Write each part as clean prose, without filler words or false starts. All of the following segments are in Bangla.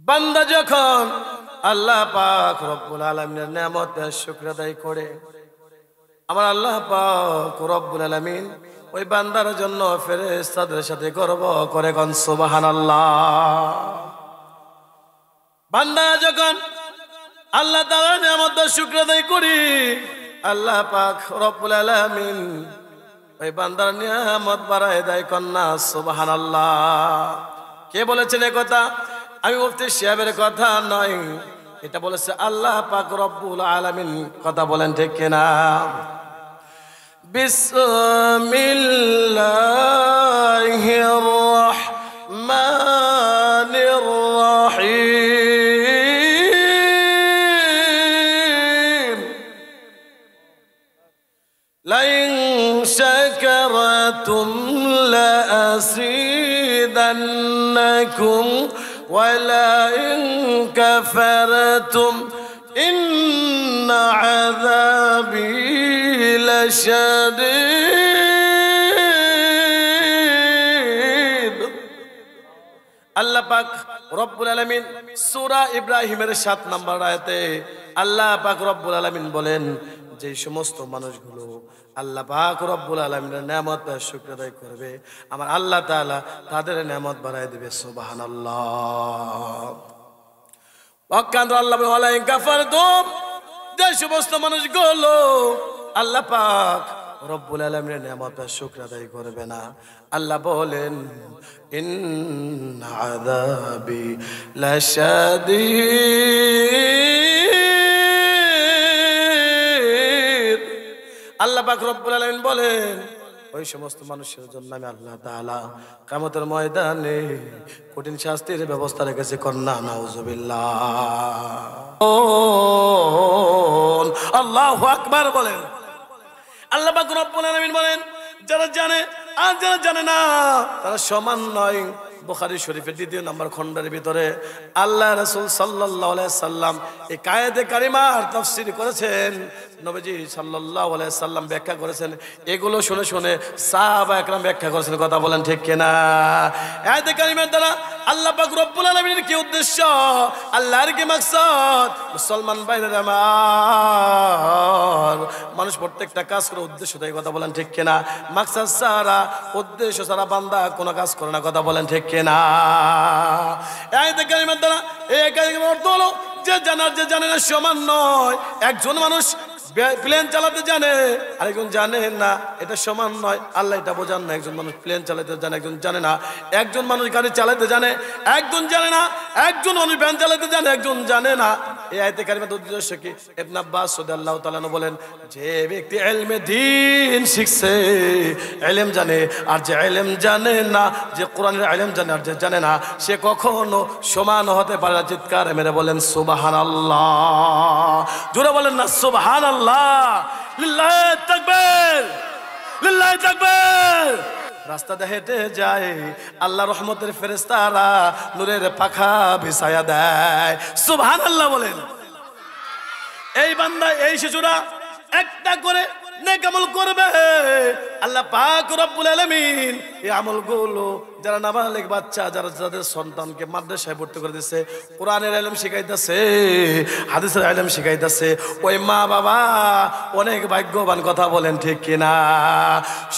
বান্দা যখন আল্লাহ পাক রব্বুল আলামিনের নিয়ামতের শুকর আদায় করে, আমার আল্লাহ পাক রব্বুল আলামিন ওই বান্দার জন্য ফেরেশতাদের সাথে গর্ব করে কোন সুবহানাল্লাহ। বান্দা যখন আল্লাহ তাআলার নিয়ামতের শুকর আদায় করি, আল্লাহ পাক রব্বুল আলামিন ওই বান্দার নিয়ামত বাড়ায় দেয় কন্যা সুবহানাল্লাহ। কে বলেছেন এই কথা? আমি মুফতি সাহেবের কথা নয়, এটা বলেছে আল্লাহ পাক রব্বুল আলামিন। কথা বলেন ঠিক কিনা? বিসমিল্লাহির রহমানির রহিম। লাইন শাকারতুম লাযীদান্নাকুম ولئن كفرتم إن عذابي لشديد। আল্লাহ পাক রব্বুল আলামিন সূরা ইব্রাহিমের ৭ নম্বর আয়াতে আল্লাহ পাক রব্বুল আলামিন বলেন, যে সমস্ত মানুষগুলো আল্লাহ পাক রব্বুল আলামিনের নিয়ামতের শুকর আদায় করবে, আমার আল্লাহ তাআলা তাদের নিয়ামত বাড়ায় দিবে। সুবহানাল্লাহ। ওয়াকান আল্লাহ ওয়ালা ইন কাফারতুম, যে সমস্ত মানুষগুলো আল্লাহ পাক রব্বুল আলামিনের নিয়ামতের শুকর আদায় করবে না, আল্লাহ বলেন ইন্না আযাবি লাশাদীদ। আল্লাহ পাক রব্বুল আলামিন বলেন ওই সমস্ত মানুষের জন্য আমি আল্লাহ তাআলা কিয়ামতের ময়দানে কঠিন শাস্তির ব্যবস্থা রেখেছি। কন্যা নাউযুবিল্লাহ। আল্লাহু আকবার বলেন। আল্লাহ পাক রব্বুল আলামিন বলেন, যারা জানে আর যারা জানে না তারা সমান নয়। বুখারী শরীফের ২য় নম্বর খণ্ডের ভিতরে আল্লাহ রাসূল সাল্লাল্লাহু আলাইহি সাল্লাম এই আয়াতে কারিমার তাফসীর করেছেন। নবীজি সাল্লাল্লাহু আলাইহি সাল্লাম ব্যাখ্যা করেছেন, এগুলো শুনে শুনে সাহাবা একরাম ব্যাখ্যা করেছেন। কথা বলেন ঠিক কিনা? আয়াতে কারিমার দ্বারা আল্লাহ পাক রব্বুল আলামিনের কি উদ্দেশ্য, আল্লাহর কি মাকসাদ? মুসলমান ভাইরা আমার, মানুষ প্রত্যেকটা কাজ করে উদ্দেশ্য তাই। কথা বলেন ঠিক কিনা? মাকসাদ ছাড়া, উদ্দেশ্য ছাড়া বান্দা কোনো কাজ করে না। কথা বলেন ঠিক কিনা? আয়াতে কারিমার দ্বারা এই কারিমার অর্থ হলো যে জানার যে জানে না সমান নয়। একজন মানুষ প্লেন চালাতে জানে, আরেকজন জানে না, এটা সমান নয়। আল্লাহ এটা বোঝান না। একজন মানুষ প্লেন চালাতে জানে, একজন জানে না। একজন মানুষ গাড়ি চালাতে জানে, একজন জানে না। একজন মানুষ ভ্যান চালাতে জানে, একজন জানে না। এই আয়াতে কারিমার উদ্দেশ্য কি? ইবনে আব্বাস রাদিয়াল্লাহু তাআলা বলেন, যে ব্যক্তি ইলমে দ্বীন শিখছে, ইলম জানে, আর যে ইলম জানে না, যে কোরআনের ইলম জানে আর যে জানে না, সে কখনো সমান হতে পারে না। চিৎকার মেরে বলেন সুবহানাল্লাহ। জোরে বলেন না সুবহানাল্লাহ। লিল্লাহি তাকবীর, লিল্লাহি তাকবীর। রাস্তাতে হেঁটে যায়, আল্লাহ রহমতের ফেরেশতারা নূরের পাখা বিছায়া দেয়। সুবহানাল্লাহ বলেন। এই বান্দা, এই শিশুরা একটা করে নেক আমল করবে, আল্লাহ পাক রব্বুল আলামিন এই আমলগুলো যারা নাবালিগ বাচ্চা, যারা যাদের সন্তানকে মাদ্রাসায় ভর্তি করে দিচ্ছে, কোরআনের ইলম শিখাইতেছে, হাদিসের ইলম শিখাইতেছে, ওই মা বাবা অনেক ভাগ্যবান। কথা বলেন ঠিক কিনা?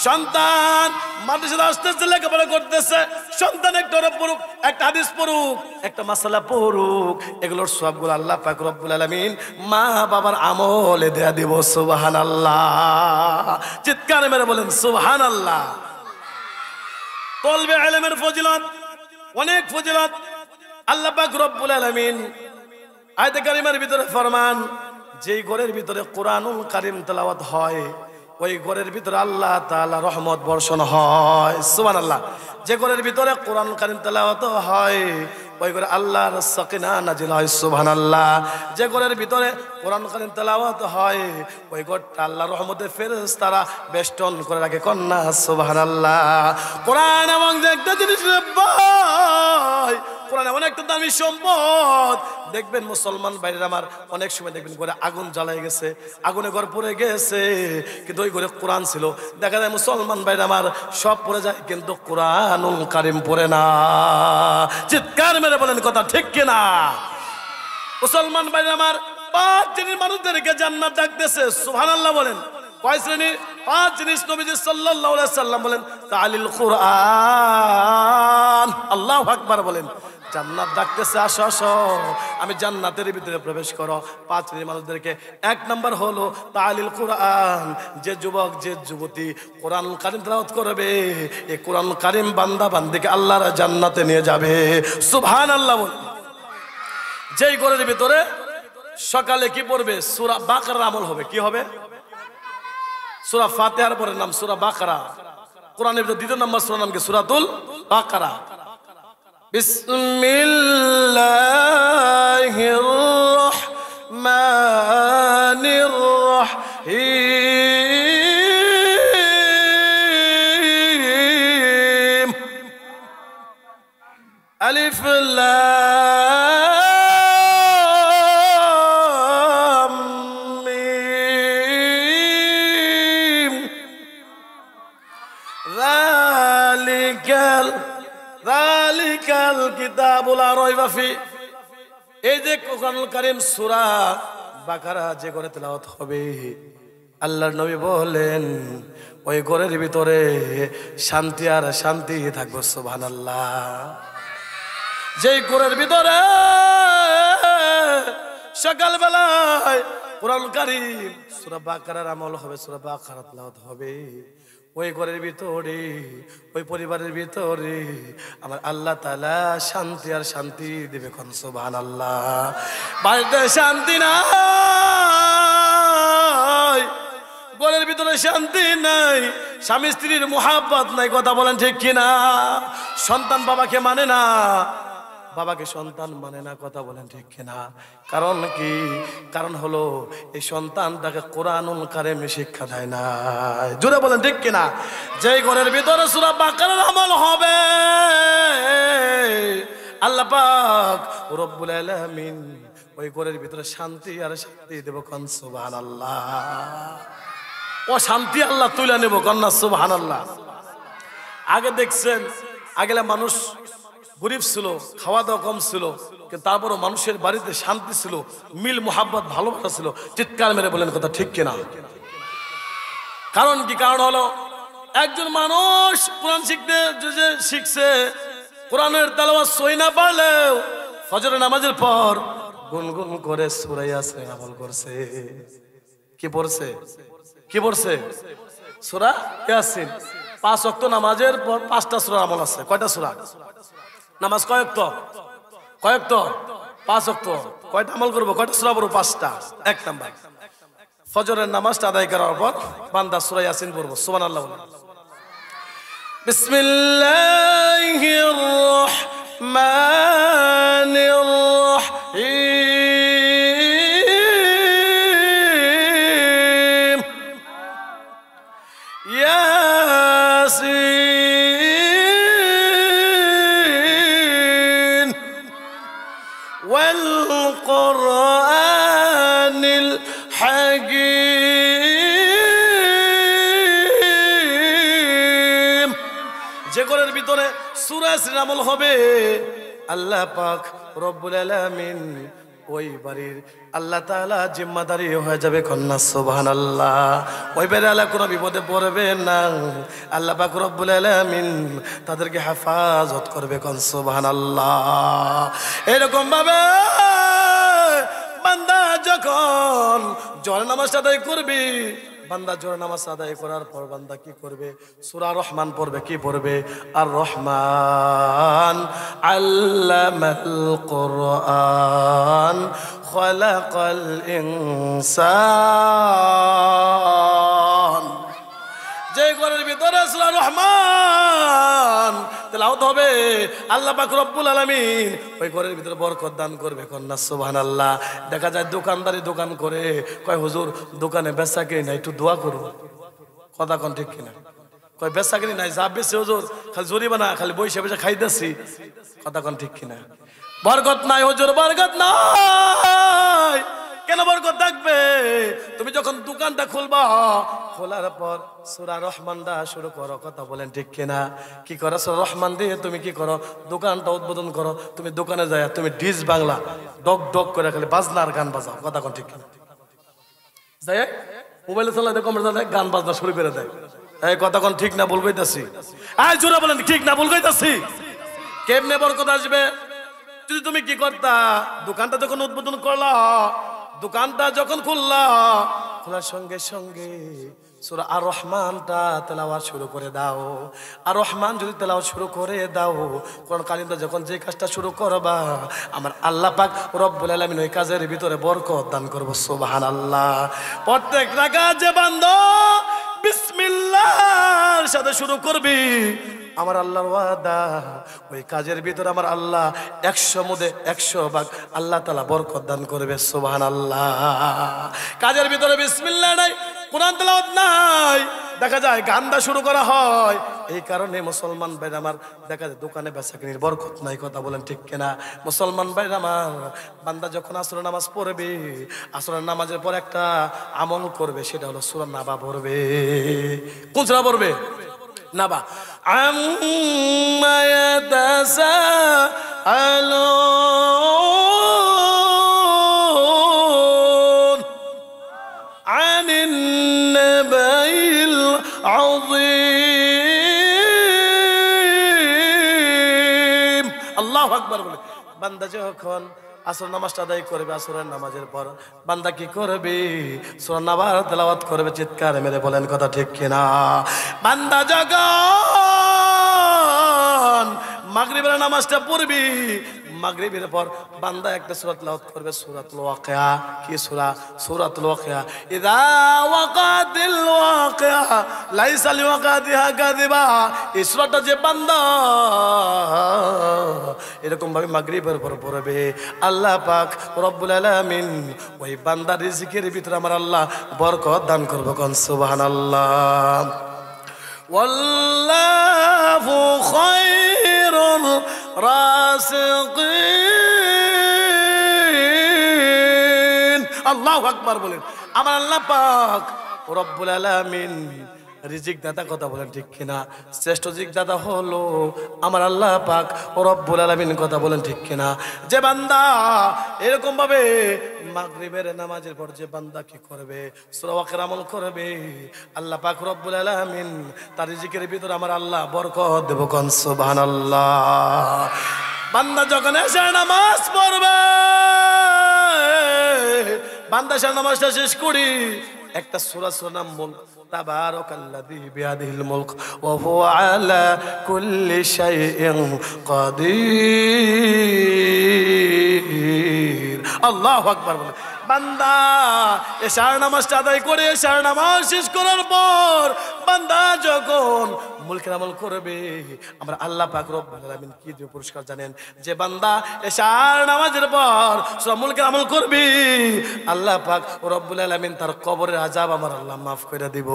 সন্তান মাদ্রাসায় আসতেছে, লেখাপড়া করতেছে, সন্তান একটা পড়ুক, একটা হাদিস পড়ুক, একটা মাসালা পড়ুক, এগুলোর সবগুলো আল্লাহ পাক রব্বুল আলামিন মা বাবার আমলে দেয়া দিব। সুবহানাল্লাহ। চিৎকার মেরে বলেন সুবহানাল্লাহ। তলবে ইলমের ফজিলত, অনেক ফজিলত আল্লাহ পাক রব্বুল আলামিন আয়াতে কারিমার ভিতরে ফরমান, যেই ঘরের ভিতরে কোরআনুল কারীম তেলাওয়াত হয়, ওই ঘরের ভিতরে আল্লাহ তাআলা রহমত বর্ষণ হয়। সুবহানাল্লাহ। যে ঘরের ভিতরে কোরআনুল কারীম তেলাওয়াত হয়, ওই ঘরে আল্লাহর সাকিনা নাজিল হয়। সুবহানাল্লাহ। যে ঘরের ভিতরে কোরআন কারীম তেলাওয়াত হয়, ওই ঘরটা আল্লাহর রহমতের ফেরেশতারা বেষ্টন করে রাখে। কন্যা সুবহানাল্লাহ। কোরআন এমন যে একটা জিনিস রে ভাই, কোরআন এমন একটা দামি সম্পদ। দেখবেন মুসলমান ভাইরা আমার, অনেক সময় দেখবেন ঘরে আগুন জ্বালাই গেছে, আগুনে ঘর পড়ে গেছে, কিন্তু ওই ঘরে কোরআন ছিল। দেখা যায় মুসলমান ভাইরা আমার সব পড়ে যায়, কিন্তু কোরআনুল কারীম পড়ে না। চিৎকার মেরে মেরে বলেন কথা ঠিক কিনা? মুসলমান ভাই আমার, 5 শ্রেণীর মানুষদেরকে জান্নাত ডাকতেছে, সুবহানাল্লাহ বলেন। কয় শ্রেণী? 5 জিনিস নবীজি সাল্লাল্লাহু আলাইহি সাল্লাম বলেন, তালিল কুরআন, আল্লাহু আকবার বলেন। জান্নাত ডাকতেছে, আসো আসো, আমি জান্নাতের ভিতরে প্রবেশ করো। 5 শ্রেণীর মানুষদেরকে 1 নাম্বার হলো তালিল কুরআন। যে যুবক যে যুবতী কোরআন কারীম তেলাওয়াত করবে, এই কোরআন কারীম বান্দা বান্দিকে আল্লাহর জান্নাতে নিয়ে যাবে, সুবহানাল্লাহ বলেন। যেই ঘরের ভিতরে সকালে কি পড়বে? সূরা বাকারার আমল হবে। কি হবে? সূরা ফাতিহার পরের নাম সূরা বাকারা। কোরআনের ভিতরে 2 নম্বর সূরার নাম কি? সূরাতুল বাকারা। বিসমিল্লাহির রহমানির রহিম। আলিফ লাম মিম। যালিকাল কিতাবুল লা রাইবা ফি। এই যে কোরআনুল কারীম সূরা বাকারা যে করে তেলাওয়াত হবে, আল্লাহর নবী বলেন ওই ঘরের ভিতরে শান্তি আর শান্তি থাকবে, সুবহানাল্লাহ। যেই ঘরের ভিতরে সকালবেলায় কোরআনুল কারীম সূরা বাকারার আমল হবে, সূরা বাকারা তেলাওয়াত হবে, ওই ঘরের ভিতরে ওই পরিবারের ভিতরে আমার আল্লাহ তাআলা শান্তি আর শান্তি দেবে, কোন সুবহানাল্লাহ। বাড়িতে শান্তি নাই, ঘরের ভিতরে শান্তি নাই, স্বামী স্ত্রীর মুহাব্বত নাই, কথা বলেন ঠিক কিনা? সন্তান বাবাকে মানে না, বাবাকে সন্তান মানে না, কথা বলেন ঠিক কিনা? কারণ কি? কারণ হলো এই সন্তানটাকে কোরআনুল কারীম শিক্ষা দেয় না, জোরে বলেন ঠিক কিনা? যেই ঘরের ভিতরে সূরা বাকারার আমল হবে, আল্লাহ পাক রব্বুল আলামিন ওই ঘরের ভিতরে শান্তি আর শান্তি দেব, কোন সুবহানাল্লাহ। ও শান্তি আল্লাহ তুলে নেব, কন্যা সুবহানাল্লাহ। আগে দেখছেন, আগেলা মানুষ গরিব ছিল, খাওয়া দাওয়া কম ছিল, কিন্তু তারপরও মানুষের বাড়িতে শান্তি ছিল, মিল মোহাব্বত ভালোবাসা ছিল। চিৎকার মেরে বলেন কথা ঠিক কিনা? কারণ কি? কারণ হলো একজন মানুষ কোরআন শিখছে, কোরআনের তেলাওয়াত সহি না পারলেও ফজরের নামাজের পর গুনগুন করে সূরা ইয়াসিন আমল করছে। কি পড়ছে? কি পড়ছে? সূরা ইয়াসিন। 5 ওয়াক্ত নামাজের পর 5টা সূরা আমল আছে। কয়টা সূরা? নামাজ কয় ওয়াক্ত? 5 ওয়াক্ত। কয়টা আমল করবো? কয়টা সূরা পড়বো? 5টা। 1 নাম্বার, ফজরের নামাজটা আদায় করার পর বান্দা সূরা ইয়াসিন পড়বো, সুবহানাল্লাহ। বিসমিল্লাহির রহমানির রহিম। ইয়াসিন ওয়াল কুরআনিল হাকীম। যে ঘরের ভিতরে সূরা ইয়াসিন আমল হবে, আল্লাহ পাক রব্বুল আলামিন ওই বাড়ির আল্লাহ তাআলা জিম্মাদারি হয়ে যাবে, কন্যা সুবহানাল্লাহ। ওই বাড়ির আল্লাহ কোনো বিপদে পড়বে না, আল্লাহ পাক রব্বুল আলামিন তাদেরকে হেফাজত করবে, কোন সুবহানাল্লাহ। এরকম ভাবে বান্দা যখন জোহর নামাজ আদায় করবি, বান্দা জোহর নামাজ আদায় করার পর বান্দা কি করবে? সূরা রহমান পড়বে। কি পড়বে? আর রহমান আল্লামাল কুরআন খালাকাল ইনসান। যে ঘরের ভিতরে সূরা রহমান তেলাওয়াত হবে, আল্লাহ পাক রব্বুল আলামিন ওই ঘরের ভিতরে বরকত দান করবে, কন্যা সুবহানাল্লাহ। দেখা যায় দোকানদারি দোকান করে, কয় হুজুর দোকানে বেচা কিনি নাই, একটু দোয়া করুন, কথা কোন ঠিক কিনা? কয় বেচা কিনি নাই, যা বেশি হুজুর খালি জরিমানা, খালি বইসা বসে খাইতেছি, কথা কোন ঠিক কিনা? বরকত নাই হুজুর, বরকত নাই। কেন বরকত থাকবে? তুমি যখন দোকানটা খুলবা, খোলার পর সূরা রহমানটা শুরু করো। কথা বলেন ঠিক কিনা? কি করো? সূরা রহমান দিয়ে তুমি কি করো? দোকানটা উদ্বোধন করো। তুমি দোকানে যায় তুমি ডিজ বাংলা ডক ডক করে খালি বাজনার গান বাজাও। কথা কোন ঠিক কিনা? যাই মোবাইলে চালাতে কম্পিউটারে গান বাজনা শুরু করে দেয়। এই কথা কোন ঠিক না ভুল কইতাছি? আয় জোরে বলেন ঠিক না ভুল কইতাছি? কেমনে বরকত আসবে? যদি তুমি কি করতা, দোকানটা যখন উদ্বোধন করলা, দোকানটা যখন খুললা, খোলার সঙ্গে সঙ্গে সূরা আর রহমানটা তেলাওয়াত শুরু করে দাও। আর রহমান যদি তেলাওয়াত শুরু করে দাও, কোরআন কারিমটা যখন যে কাজটা শুরু করবা, আমার আল্লাহ পাক রব্বুল আলামিন ওই কাজের ভিতরে বরকত দান করব। সুবহানাল্লাহ। প্রত্যেক রাকাত যে বান্দা বিসমিল্লাহর সাথে শুরু করবি, আমার আল্লাহর ওয়াদা ওই কাজের ভিতরে আমার আল্লাহ 100 মধ্যে 100 ভাগ আল্লাহ তাআলা বরকত দান করবে। সুবহানাল্লাহ। কাজের ভিতরে বিসমিল্লাহ নাই, কোরআন তেলাওয়াত নাই, দেখা যায় গানটা শুরু করা হয়। এই কারণে মুসলমান ভাইরা আমার দেখা যায় দোকানে বেচাকেনির বরকত নাই। কথা বলেন ঠিক কিনা? মুসলমান ভাইরা আমার, বান্দা যখন আসরের নামাজ পড়বে, আসরের নামাজের পর একটা আমল করবে, সেটা হলো সূরা নাবা পড়বে। কোন সূরা পড়বে? নাবা। আম্মা ইয়াতাসাআলুন আনিন নাবাইল আযীম। আল্লাহু আকবার বলে বান্দা যখন আসর নামাজটা আদায় করবে, আসরের নামাজের পর বান্দা কি করবে? সূরা নাবার তেলাওয়াত করবে। চিৎকার মেরে বলেন কথা ঠিক কিনা? বান্দা যখন মাগরিবের নামাজটা পড়বি, মাগরিবের পর বান্দা একটা সূরা তেলাওয়াত করবে, সূরাতুল ওয়াকিয়া। কি সূরা? সূরাতুল ওয়াকিয়া। ইযা ওয়াকাতিল ওয়াকিয়া লাইসা লিওয়াকাতিহা কাযিবা। এই সূরাটা যে বান্দা এরকম ভাবে মাগরিবের পর পড়বে, আল্লাহ পাক রব্বুল আলামিন ওই বান্দার রিজিকের ভিতরে আমার আল্লাহ বরকত দান করবে। কোন সুবহানাল্লাহ। ওয়াল্লাহু খায়রুর রাসিকিন। আল্লাহু আকবার বলেন। আমার আল্লাহ পাক রব্বুল আলামিন রিজিক দাতা। কথা বলেন ঠিক কিনা? শ্রেষ্ঠ রিজিক দাতা হলো আমার আল্লাহ পাক রব্বুল আলামিন। কথা বলেন ঠিক কিনা? যে বান্দা এরকম ভাবে মাগরিবের নামাজের পর যে বান্দা কি করবে? সূরা ওয়াকিয়ার আমল করবে, আল্লাহ পাক রব্বুল আলামিন তার রিজিকের ভিতরে আমার আল্লাহ বরকত দেব। কোন সুবহানাল্লাহ। বান্দা যখন এশার নামাজ পড়বে, বান্দা এশার নামাজটা শেষ করি, একটা সূরা নাম মুলক। তাবারাকাল্লাযী বিয়াদিহিল মুলক ওয়া হুয়া আলা কুল্লি শাইইন কাদির। আল্লাহু আকবার বলে বান্দা এশার নামাজটা আদায় করে, এশার নামাজ শেষ করার পর বান্দা যখন মুলকের আমল করবে, আমরা আল্লাহ পাক রব্বুল আলামিন কি দিয়ে পুরস্কার জানেন? যে বান্দা এশার নামাজের পর সূরা মুলকের আমল করবে, আল্লাহ পাক রব্বুল আলামিন তার কবরের আযাব আমার আল্লাহ মাফ করে দিব।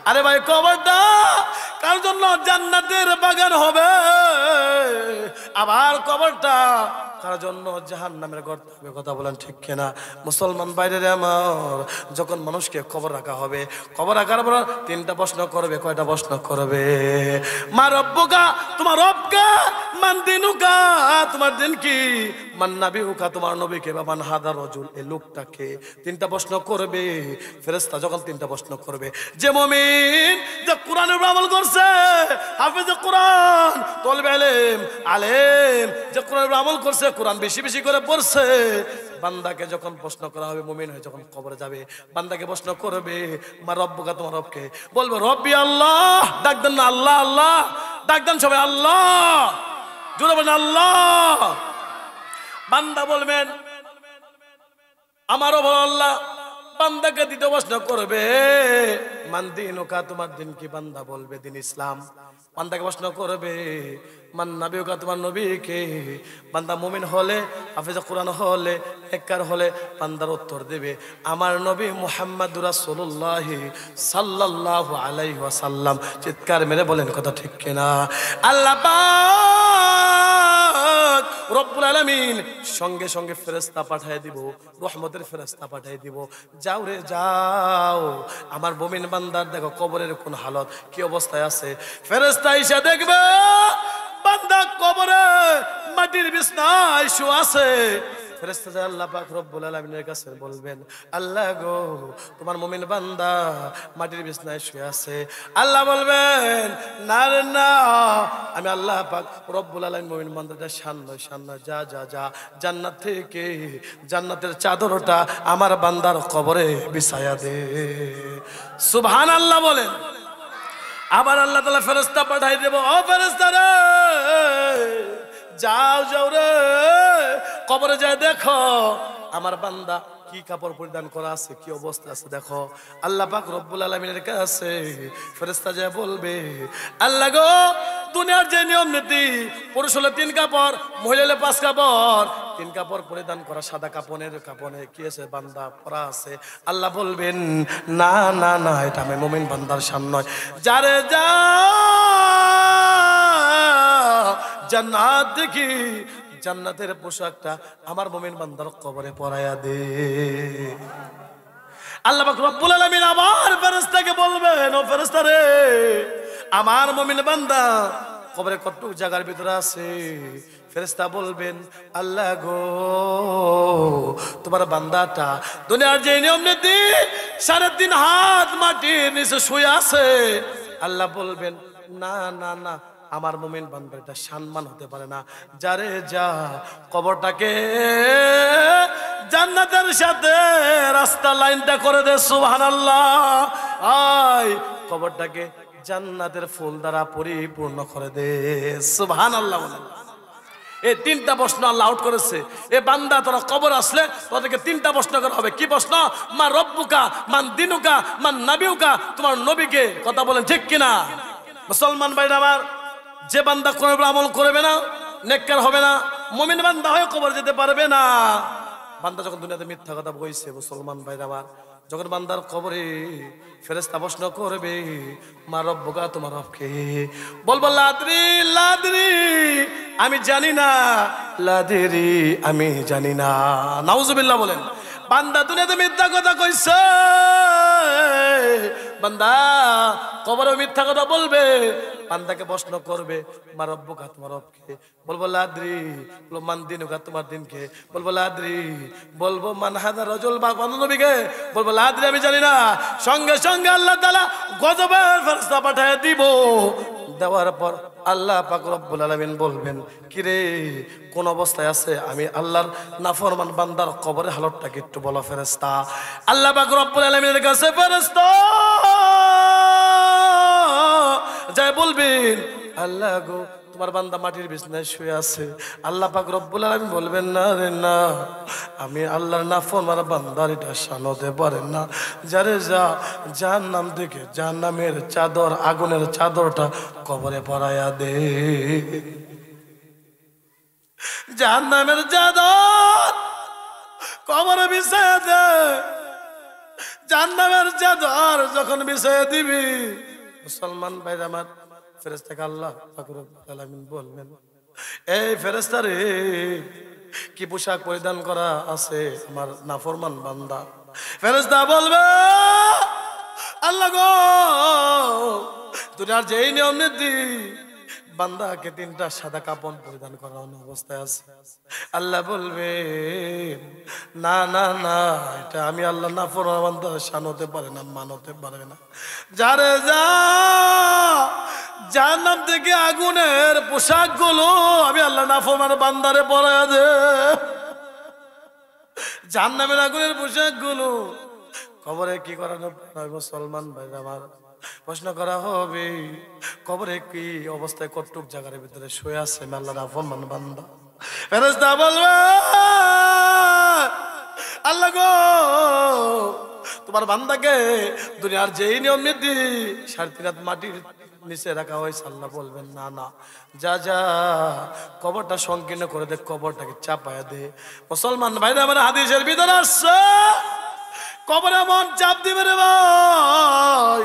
আরে ভাই, কবরটা কার জন্য? জান্নাতের বাগান হবে। আবার কবরটা কার জন্য? জাহান্নামের গর্ত হবে। কথা বলেন ঠিক কিনা? মুসলমান বাইরে আমার, যখন মানুষকে কবর রাখা হবে, কবর রাখার পর 3টা প্রশ্ন করবে। কয়টা প্রশ্ন করবে? মা রব্বুকা, তোমার রবকা, মান দিনুকা, তোমার দিন কি, মান নাবিউকা, তোমার নবীকে, বা মান হাদা রাজুল, এই লোকটাকে। 3টা প্রশ্ন করবে ফেরেশতা। যখন 3টা প্রশ্ন করবে, যে মুমিন, যে কোরআনের উপর আমল করছে, হাফেজে কোরআন, তলবে ইলম, আলেম, যে কোরআনের উপর আমল করছে, কোরআন বেশি বেশি করে পড়ছে, বান্দাকে যখন প্রশ্ন করা হবে, মুমিন হয়ে যখন কবরে যাবে, বান্দাকে প্রশ্ন করবে, মা রব্বুকা, তোমার রবকে। বলবে রব্বি আল্লাহ। ডাক দেন না আল্লাহ আল্লাহ, ডাক দেন সবাই আল্লাহ, জোরে বলেন আল্লাহ। বান্দা বলবেন আমারও বল আল্লাহ। বান্দাকে 2টা প্রশ্ন করবে, মান দিনুকা, তোমার দিন কি? বান্দা বলবে দিন ইসলাম। বান্দাকে প্রশ্ন করবে, মান নাবিউকা, তোমার নবীকে। বান্দা মুমিন হলে, হাফেজ কোরআন হলে, নেককার হলে বান্দার উত্তর দেবে, আমার নবী মুহাম্মাদুর রাসূলুল্লাহ সাল্লাল্লাহু আলাইহি ওয়াসাল্লাম। চিৎকার মেরে বলেন কথা ঠিক কিনা? আল্লাহ পাক রব্বুল আলামিন সঙ্গে সঙ্গে ফেরেশতা পাঠিয়ে দিব, রহমতের ফেরেশতা পাঠিয়ে দিব। যাও রে যাও, আমার মুমিন বান্দার দেখো কবরের কোন হালত, কি অবস্থায় আছে। ফেরেশতা এসে দেখবে বান্দা কবরে মাটির বিছনায় শুয়ে আছে। ফেরেশতা যায় আল্লাহ পাক রব্বুল আলামিনের কাছে বলবেন, আল্লাহ গো, তোমার মুমিন বান্দা মাটির বিছনায় শুয়ে আছে। আল্লাহ বলবেন, না রে না, আমি আল্লাহ পাক রব্বুল আলামিন মুমিন বান্দাটা সান্না যা যা যা, জান্নাত থেকে জান্নাতের চাদরটা আমার বান্দার কবরে বিছায়া দে। সুবহানাল্লাহ বলেন। আবার আল্লাহ তাআলা ফেরেশতা পাঠাই দেব, ও ফেরেশতা রে যাও যাও রে, কবরে যায় দেখো আমার বান্দা কি কাপড় পরিধান করা আছে, কি অবস্থা আছে দেখো। আল্লাহ পাক রব্বুল আলামিনের কাছে ফেরেশতা যায় বলবে, আল্লাহ গো, দুনিয়ার যে নিয়ম নীতি, পুরুষ হলে 3 কাপড়, মহিলা হলে 5 কাপড়, 3 কাপড় পরিধান করা সাদা কাপড়ে কি আছে বান্দা পরা আছে। আল্লাহ বলবেন, না না না, এটা আমি মুমিন বান্দার শান নয়। যারে যা জান্নাত দেখি, জান্নাতের পোশাকটা আমার মুমিন বান্দার কবরে পরায়া দে। আল্লাহ পাক রব্বুল আলামিন আবার ফেরেশতাকে বলবেন, ও ফেরেশতা রে, আমার মুমিন বান্দা কবরে কতটুক জায়গার ভিতরে আছে। ফেরেশতা বলবেন, আল্লাহ গো, তোমার বান্দাটা দুনিয়ার যে নিয়ম নীতি 3.5 হাত মাটির নিচে শুয়ে আছে। আল্লাহ বলবেন, না না না, আমার মুমিন বান্দা এটা সম্মান হতে পারে না। যারে যা কবরটাকে জান্নাতের সাথে রাস্তা লাইনটা করে দে। সুবহানাল্লাহ। আয় কবরটাকে জান্নাতের ফুল দ্বারা পরিপূর্ণ করে দে। সুবহানাল্লাহ বলেন। এই 3টা প্রশ্ন আল্লাহ আউট করেছে। এ বান্দা, তোরা কবর আসলে তোদেরকে 3টা প্রশ্ন করা হবে। কি প্রশ্ন? মা রব্বুকা, মান দিনুকা, মান নাবিউকা, তোমার নবীকে। কথা বলেন ঠিক কিনা? মুসলমান ভাইরা আমার, যে বান্দা কোরআন আমল করবে না, নেককার হবে না, মুমিন বান্দা হয়ে কবর যেতে পারবে না। বান্দা যখন দুনিয়াতে মিথ্যা কথা বলছে, মুসলমান ভাইরা আমার, যখন বান্দার কবরে ফেরেশতা প্রশ্ন করবে, মা রব্বুকা, তোমার রবকে, বলবো লাদরি লাদরি, আমি জানি না, লাদরি, আমি জানি না। নাউজুবিল্লাহ বলেন। বান্দা দুনিয়াতে মিথ্যা কথা কইছে, বান্দা কবরে মিথ্যা কথা বলবে। বান্দাকে প্রশ্ন করবে, মা রব্বুকা, তোমার রবকে, বলবো লাদরি, বলবো মান দিনুকা, তোমার দিনকে, বলবো লাদরি, বলবো মান হাদা রাজুল, বা নবীকে, বলবো লাদরি, আমি জানি না। সঙ্গে সঙ্গে আল্লাহ তাআলা গজবের ফেরেশতা পাঠিয়ে দিব। দেওয়ার পর আল্লাহ পাক রব্বুল আলামিন বলবেন, কিরে কোন অবস্থায় আছে? আমি আল্লাহর নাফরমান বান্দার কবরের হালতটাকে একটু বলো ফেরেশতা। আল্লাহ পাক রব্বুল আলামিনের কাছে ফেরেশতা যাই বলবেন, আল্লাহ গো, তোমার বান্দা মাটির বিছানায় শুয়ে আছে। আল্লাহ পাক রব্বুল আলামিন বলবেন, না রে না, আমি আল্লাহর নাফরমান বান্দার এটা শান হতে পারে না। যারে যা জাহান্নাম থেকে জাহান্নামের চাদর, আগুনের চাদরটা কবরে পরায়া দে। জাহান্নামের চাদর কবরে বিছায়া দে। জাহান্নামের চাদর যখন বিছায়া দিবি, মুসলমান ভাইরা আমার, ফেরেশতাকে আল্লাহ পাক রব্বুল আলামিন বলবেন, এই ফেরেশতা রে, কি পোশাক পরিধান করা আছে আমার নাফরমান বান্দা? ফেরেশতা বলবে, আল্লাহ গো, দুনিয়ার যেই নিয়ম নীতি, বান্দাকে 3টা সাদা কাপড় পরিধান করানো অবস্থায় আছে। আল্লাহ বলবে, না না না, এটা আমি আল্লাহ নাফরমান বান্দা শান হতে পারে না, মান হতে পারে না। যারে যা জাহান্নাম থেকে আগুনের পোশাক গুলো আমি আল্লাহ নাফরমান বান্দারে পরায়া দে। জাহান্নামের আগুনের পোশাক গুলো কবরে কি করানো হয়? মুসলমান ভাই আমার, প্রশ্ন করা হবে, কবরে কি অবস্থায় কতটুক জায়গার ভিতরে শুয়ে আছে আল্লাহর নাফরমান বান্দা? ফেরেশতা বলবে, আল্লাহ গো, তোমার বান্দাকে দুনিয়ার যেই নিয়ম নীতি 3.5 হাত মাটির নিচে রাখা হয়েছে। আল্লাহ বলবেন, না না, যা যা কবরটা সংকীর্ণ করে দে, কবরটাকে চাপায়া দে। মুসলমান ভাইরা আমার, হাদিসের ভিতরে আসছে, কবরে এমন চাপ দিবে রে ভাই,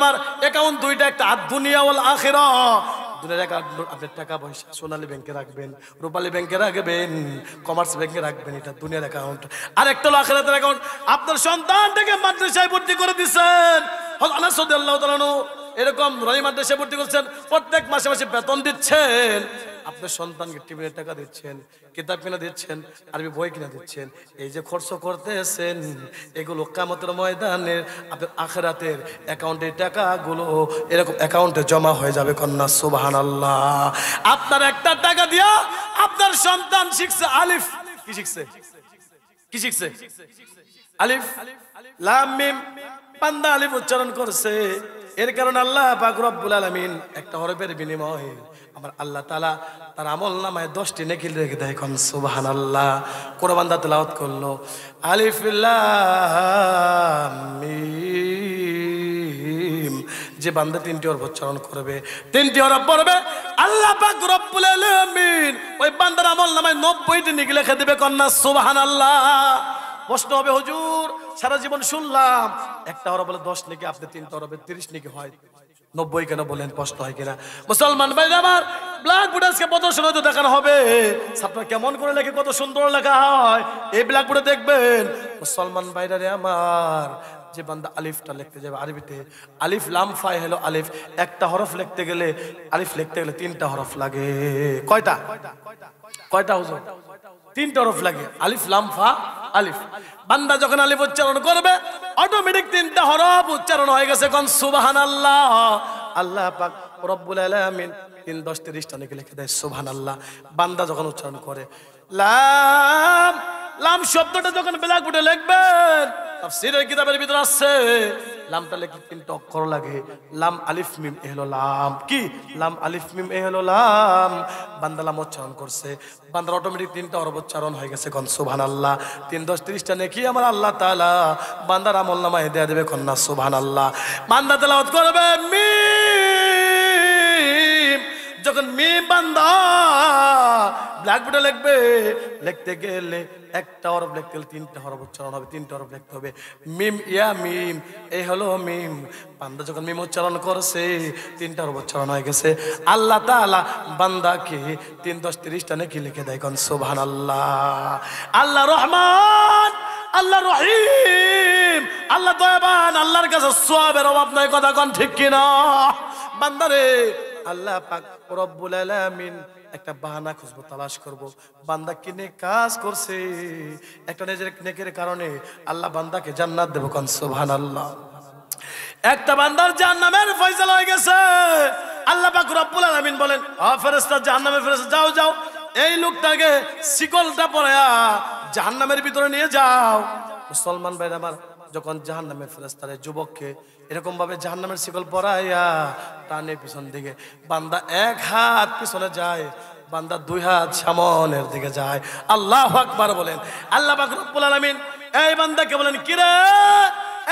আমার অ্যাকাউন্ট দুইটা, একটা দুনিয়া ওয়াল আখিরাহ। দুনিয়ার অ্যাকাউন্ট আপনার টাকা পয়সা সোনালী ব্যাংকে রাখবেন, রূপালী ব্যাংকে রাখবেন, কমার্স ব্যাংকে রাখবেন, এটা দুনিয়ার অ্যাকাউন্ট। আর একটা হলো আখিরাতের অ্যাকাউন্ট। আপনার সন্তানটাকে মাদ্রাসায় ভর্তি করে দিচ্ছেন, আনাস রাদিয়াল্লাহু তাআলা আনহু এরকম নুরানি মাদ্রাসায় ভর্তি করছেন, প্রত্যেক মাসে মাসে বেতন দিচ্ছেন, আপনার সন্তানকে টিফিনের টাকা দিচ্ছেন, কিতাব কিনে দিচ্ছেন, আরবি বই কিনে দিচ্ছেন। এই যে খরচ করতেছেন, এগুলো কিয়ামতের ময়দানে আপনার আখিরাতের অ্যাকাউন্টে টাকাগুলো এরকম অ্যাকাউন্টে জমা হয়ে যাবে। কন্যা সুবহানাল্লাহ। আপনার একটা টাকা দিয়া আপনার সন্তান শিখছে আলিফ। কি শিখছে? কি শিখছে? আলিফ লাম মিম। বান্দা আলিফ উচ্চারণ করছে, এর কারণে আল্লাহ পাক রব্বুল আলামিন একটা হরফের বিনিময়ে আমার আল্লাহ তাআলা তার আমলনামায় 10টি নেকি রেখে দেয়। কোন সুবহানাল্লাহ। কোন বান্দা তেলাওয়াত করলো আলিফ লাম মিম, যে বান্দা 3টি হরফ উচ্চারণ করবে, 3টি হরফ পড়বে, আল্লাহ পাক রব্বুল আলামিন ওই বান্দার আমলনামায় 90টি নেকি লিখে দিবে। কন্যা সুবহানাল্লাহ। প্রশ্ন হবে, হুজুর সারা জীবন শুনলাম একটা হরফ বলে 10 নেকি, আপনি 3টা হরফে 30 নেকি হয়, 90 কেন বলেন? প্রশ্ন হয় কিনা? মুসলমান ভাই আমার, ব্ল্যাকবোর্ডে আজকে প্রদর্শন হয়তো দেখানো হবে ছাত্র কেমন করে লেখে, কত সুন্দর লেখা হয়, এই ব্ল্যাকবোর্ডে দেখবেন। মুসলমান ভাইরা রে আমার, যে বান্দা আলিফটা লিখতে যাবে আরবিতে, আলিফ লাম ফা হলো আলিফ, একটা হরফ লিখতে গেলে, আলিফ লিখতে গেলে 3টা হরফ লাগে। কয়টা? কয়টা হুজুর? 3টা হরফ লাগে, আলিফ লাম ফা আলিফ। বান্দা যখন আলিফ উচ্চারণ করবে অটোমেটিক 3টা হরফ উচ্চারণ হয়ে গেছে। কোন সুবহানাল্লাহ। আল্লাহ পাক রব্বুল আলামিন 3 10 30টা নেকি লিখে দেয়। সুবহানাল্লাহ। বান্দা যখন উচ্চারণ করে লাম, লাম শব্দটা যখন ব্ল্যাকবোর্ডে লিখবেন, তাফসীরের কিতাবের ভিতর আছে লামটা লিখতে 3টা অক্ষর লাগে, লাম আলিফ মিম এ হলো লাম। কি? লাম আলিফ মিম এ হলো লাম। বান্দা লাম উচ্চারণ করছে, বান্দার অটোমেটিক 3টা হরফ উচ্চারণ হয়ে গেছে। কোন সুবহানাল্লাহ। 3 10 30টা নেকি আমার আল্লাহ তাআলা বান্দার আমলনামায় দিয়ে দেবে। কন্যা সুবহানাল্লাহ। বান্দা তেলাওয়াত করবে মিম, যখন মিম বান্দা ব্ল্যাকবোর্ডে লিখবে, লিখতে গেলে একটা হরফ লিখতে গেলে 3টা হরফ উচ্চারণ হবে, 3টা হরফ লিখতে হবে। মিম ইয়া মিম এই হলো মিম। বান্দা যখন মিম উচ্চারণ করছে 3টা হরফ উচ্চারণ হয়ে গেছে। আল্লাহ তাআলা বান্দাকে 3 10 30টা নেকি লিখে দেয়। কোন সুবহানাল্লাহ। আল্লাহ রহমান, আল্লাহ রহিম, আল্লাহ দয়াবান, আল্লাহর কাছে সওয়াবের অভাব নাই। কথা কোন ঠিক কিনা? বান্দারে আল্লাহ পাক রব্বুল আলামিন একটা বাহানা খুঁজবো, তালাশ করবো, বান্দা কিনে কাজ করছে, একটা নিজের নেকের কারণে আল্লাহ বান্দাকে জান্নাত দেবো। কোন সুবহানাল্লাহ। একটা বান্দার জাহান্নামের ফয়সালা হয়ে গেছে। আল্লাহ পাক রব্বুল আলামিন বলেন, ফেরেশতা, জাহান্নামের ফেরেশতা, যাও যাও এই লোকটাকে শিকলটা পরায়া জাহান্নামের ভিতরে নিয়ে যাও। মুসলমান ভাইরা আমার, যখন জাহান্নামের ফেরেশতারা যুবককে এরকম ভাবে জাহান্নামের শিকল পরাইয়া টানে পিছন দিকে, বান্দা 1 হাত পিছনে যায়, বান্দা 2 হাত সামনের দিকে যায়। আল্লাহু আকবার বলেন। আল্লাহ পাক রব্বুল আলামিন এই বান্দাকে বলেন, কি রে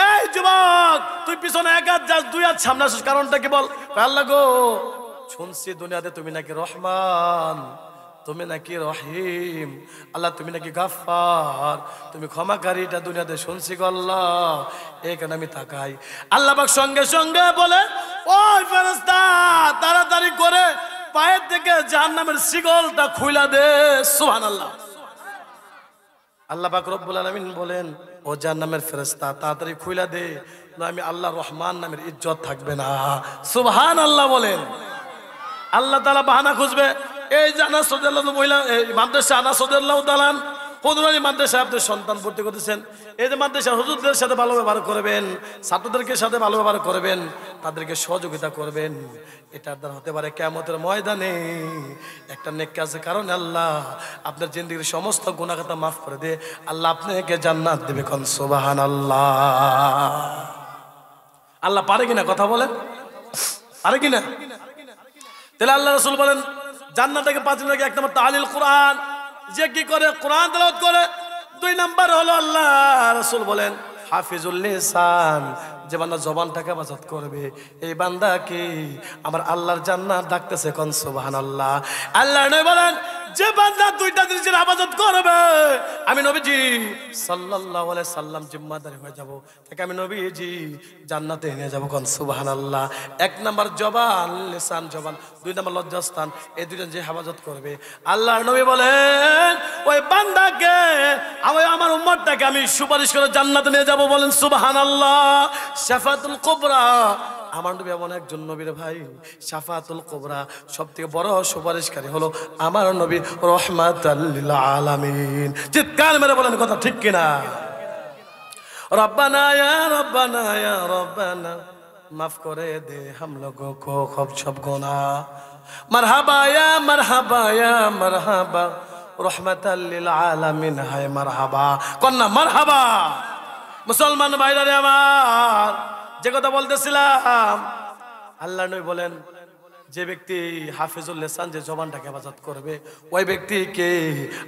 এই যুবক, তুই পিছনে 1 হাত যাস, 2 হাত সামনে আসিস, কারণটা কি বল? আল্লাহ গো, শুনছি দুনিয়াতে তুমি নাকি রহমান, তুমি নাকি রহিম, আল্লাহ তুমি নাকি গাফফার, তুমি ক্ষমাকারী, এটা দুনিয়াতে শুনছি গো আল্লাহ, এই কারণে আমি তাকাই। আল্লাহ পাক সঙ্গে সঙ্গে বলে, ওই ফেরেশতা তাড়াতাড়ি করে পায়ের থেকে জাহান্নামের শিকলটা খুইলা দে। সুবহানাল্লাহ। আল্লাহ পাক রব্বুল আলামিন বলেন, ও জাহান্নামের ফেরেশতা তাড়াতাড়ি খুইলা দে, না আমি আল্লাহ রহমান নামের ইজ্জত থাকবে না। সুবহানাল্লাহ বলেন। আল্লাহ তাআলা বাহানা খুঁজবে। এই যে আনাস রাদিয়াল্লাহু মহিলা মাদ্রাসা, আনাস রাদিয়াল্লাহু তাআলা হুজুরানি মাদ্রাসায় আপনার সন্তান ভর্তি করতেছেন, এই যে মাদ্রাসার হুজুরদের সাথে ভালো ব্যবহার করবেন, ছাত্রদেরকে সাথে ভালো ব্যবহার করবেন, তাদেরকে সহযোগিতা করবেন। এটার দ্বারা হতে পারে কিয়ামতের ময়দানে একটা নেক কাজের কারণে আল্লাহ আপনার জিন্দেগির সমস্ত গুনাহ খাতা মাফ করে দিয়ে আল্লাহ আপনাকে জান্নাত দেবে। কোন সুবহানাল্লাহ। আল্লাহ পারে কিনা? কথা বলেন, পারে কিনা? তাহলে আল্লাহ রাসূল বলেন, জান্নাতকে 5 নম্বর, 1 নম্বর তালিল কোরআন, যে কি করে কোরআন তেলাওয়াত করে। 2 নম্বর হলো আল্লাহ রাসূল বলেন হাফিজুল লিসান, যে বান্দা জবানটাকে হেফাজত করবে, এই বান্দাকে আমার আল্লাহর জান্নাত ডাকতেছে। কোন সুবহানাল্লাহ। আল্লাহ নবী বলেন, যে বান্দা 2টা জিনিসের হেফাজত করবে আমি নবীজি সাল্লাল্লাহু আলাইহি সাল্লাম জিম্মাদারি হয়ে যাব, তাকে আমি নবীজি জান্নাতে নিয়ে যাব। কোন সুবহানাল্লাহ। এক নাম্বার জবান, লিসান জবান, দুই নাম্বার লজ্জাস্থান, এই দুইটা যে হেফাজত করবে, আল্লাহর নবী বলেন ওই বান্দাকে আমার উম্মতটাকে আমি সুপারিশ করে জান্নাতে নিয়ে যাব। বলেন সুবহানাল্লাহ। শাফাতুল কুবরা, আমার নবী এমন একজন নবীর ভাই, শাফাতুল কুবরা সবথেকে বড় সুপারিশকারী হলো আমার নবী রাহমাতাল লিল আলামিন। চিৎকার মেরে বলেন কথা ঠিক কিনা? রব্বানা ইয়া রব্বানা ইয়া রব্বানা মাফ করে দে হাম লোগোं को सब गुनाह। मरहबा या मरहबा या मरहबा रहमतल लिल आलामीन है मरहबा। कन्ना मरहबा। मुसलमान भाईरा रे আমার, যে কথা বলতেছিলাম, আল্লাহ নবী বলেন যে ব্যক্তি হাফিজুল লিসান, যে জবানটাকে হেফাজত করবে, ওই ব্যক্তিকে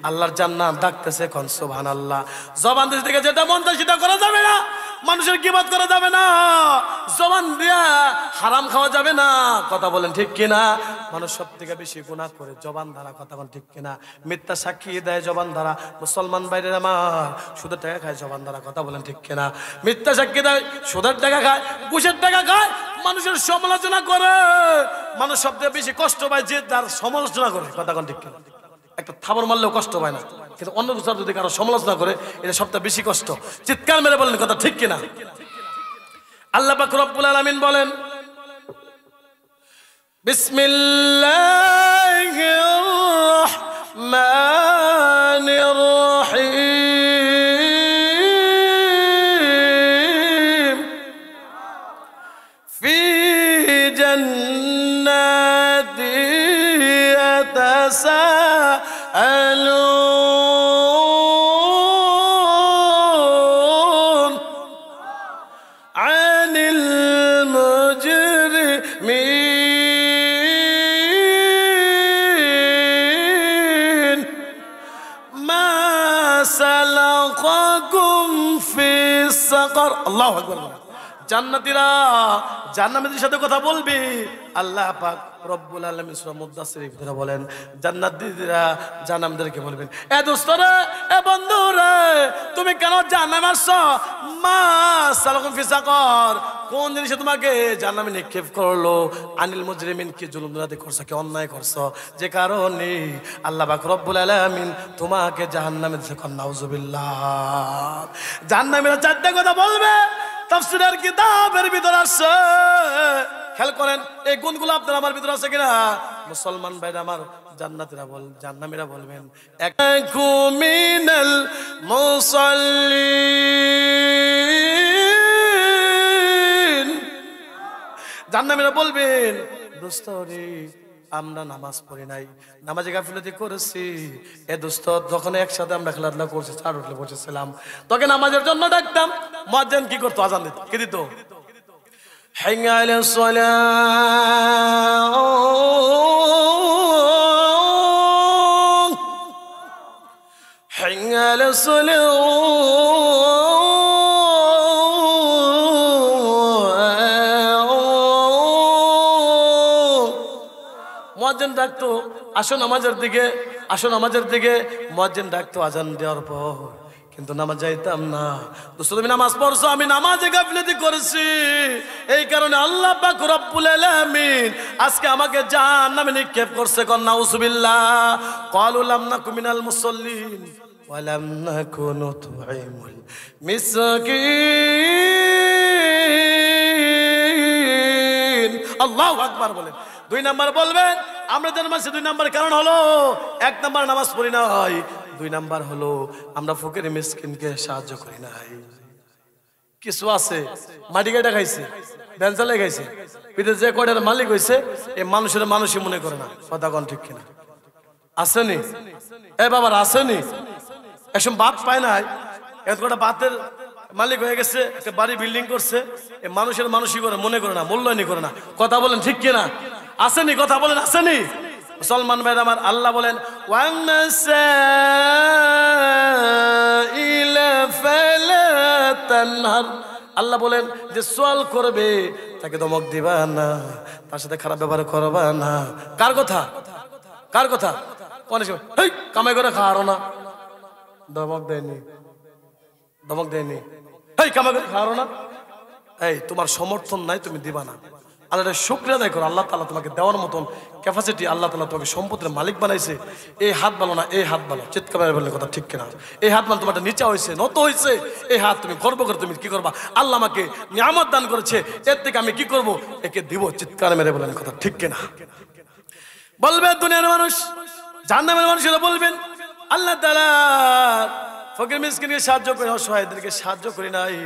আল্লাহর জান্নাত ডাকতেছে। কোন সুবহানাল্লাহ। জবান থেকে যেটা মন চায় সেটা করা যাবে না, মানুষের গীবত করা যাবে না, জবান দিয়া হারাম খাওয়া যাবে না। কথা বলেন ঠিক কিনা? মানুষ সব থেকে বেশি গুনাহ করে জবান দ্বারা। কথা বলেন ঠিক কিনা? মিথ্যা সাক্ষী দেয় জবান দ্বারা। মুসলমান ভাইদের আমার, সুদের টাকা খায় জবান দ্বারা। কথা বলেন ঠিক কিনা? মিথ্যা সাক্ষী দেয়, সুদের টাকা খায়, ঘুষের টাকা খায়, মানুষের সমালোচনা করে। মানুষ সব থেকে বেশি কষ্ট পায় যে তার সমালোচনা করে। কথা বলেন ঠিক কিনা? একটা থাবর মারলেও কষ্ট পায় না, কিন্তু অন্য কিছু যদি কারো সমালোচনা করে, এটা সবচেয়ে বেশি কষ্ট। চিৎকার মেরে বলেন কথা ঠিক কিনা? আল্লাহ পাক রব্বুল আলামিন বলেন বিসমিল্লাহির রহমানির রহিম ফি জান্নাতি ইয়াতাসাআলুন আনিল মুজরিমিন মা সালাকাকুম ফিস সাকার। আল্লাহু আকবার। জান্নাতীরা জান্নাতীদের সাথে কথা বলবি। আল্লাহ পাক রব্বুল আলামিন সূরা মুদাসসির ভিতরে বলেন জান্নাতীরা জাহান্নামীদেরকে বলবেন, এ দোস্তরা, এ বন্ধুরা, তুমি কেন জাহান্নামে আসছো? মা সালাকুম ফি সাকার, কোন জিনিসে তোমাকে জাহান্নামে নিক্ষেপ করলো? আনিল মুজরিমিন, কি জুলুম দুনিয়াতে করছো, কি অন্যায় করছো, যে কারণে আল্লাহ পাক রব্বুল আলামিন তোমাকে জাহান্নামে দিয়েছে। নাউজুবিল্লাহ। জাহান্নামীরা চারটা কথা বলবে, তাফসীরের কিতাবের ভিতর আছে। খেয়াল করেন এই গুণগুলো আপনার আমার ভিতর আছে কিনা? মুসলমান ভাইরা আমার, জান্নাতীরা জাহান্নামীরা বলবেন মিনাল মুসাল্লিন। জাহান্নামীরা বলবেন দোস্ত রে, আমরা নামাজ পড়ি নাই, নামাজে গাফিলতি করেছি। এ দোস্ত, যখন একসাথে আমরা খেলাধুলা করছি, চার উঠলে বসেছিলাম, তোকে নামাজের জন্য ডাকতাম, মুয়াজ্জিন কি করতো? আজান দিত। কি দিত? হাইয়া আলাস সালাহ, হাইয়া আলাস সালাহ। মুয়াজ্জিন ডাকতো, আসো নামাজের দিকে, আসো নামাজের দিকে। মুয়াজ্জিন ডাকতো আজান দেওয়ার পর, কিন্তু নামাজ যাইতাম না। দোস্ত, তুমি নামাজ পড়ছো, আমি নামাজে গাফিলতি করেছি, এই কারণে আল্লাহ পাক রব্বুল আলামিন আজকে আমাকে জাহান্নামে নিক্ষেপ করছে। কোন নাউজুবিল্লাহ। ক্বালু লাম নাকু মিনাল মুসাল্লিন ওয়া লাম নাকু নুতঈমুল মিসকিন। আল্লাহু আকবার বলেন। দুই নাম্বার বলবেন আমরা জানাচ্ছি, দুই নাম্বার কারণ হলো, এক নাম্বার নামাজ পড়ি না হয়, দুই নাম্বার হলো আমরা ফকির মিসকিনকে সাহায্য করি নাই। কিছু আছে মাটি কাটা খাইছে, বেঞ্চালে খাইছে, পিঠে যে কয়টার মালিক হয়েছে, এই মানুষের মানুষই মনে করে না। কথা কোন ঠিক কিনা? আসেনি এ বাবার, আসেনি? একসময় বাদ পায় নাই, এত কটা বাতের মালিক হয়ে গেছে, একটা বাড়ি বিল্ডিং করছে, এই মানুষের মানুষই করে, মনে করে না, মূল্যায়নই করে না। কথা বলেন ঠিক কিনা? আসেনি? কথা বলেন আসেনি? মুসলমান ভাই আমার, আল্লাহ বলেন আল্লাহ বলেন যে সোয়াল করবে তাকে ধমক দিবা না, তার সাথে খারাপ ব্যবহার করবা না। কার কথা? কার কথা? অনেক সময় কামাই করে খাওয়ারো না, ধমক দেয়নি, ধমক দেয়নি। এই কামাগারি খাওয়ারো না, এই তোমার সমর্থন নাই, তুমি দিবা না। আল্লাহর শুকরিয়া আদায় করো, আল্লাহ তাআলা তোমাকে দেওয়ার মতন ক্যাপাসিটি আল্লাহ তাআলা তোমাকে সম্পদের মালিক বানাইছে। এই হাত ভালো না, এই হাত ভালো, চিৎকার করে বললে কথা ঠিক কিনা? এই হাত মানে তোমার নিচা হয়েছে, নত হয়েছে, এই হাত তুমি গর্ব করে তুমি কি করবা? আল্লাহ আমাকে নিয়ামত দান করেছে, এর থেকে আমি কি করব? একে দিব। চিৎকার মেরে বলেন কথা ঠিক কিনা? বলবে দুনিয়ার মানুষ, জাহান্নামের মানুষেরা বলবেন আল্লাহ তাআলা ফকির মিসকিনকে সাহায্য করে, অসহায়দেরকে সাহায্য করি নাই,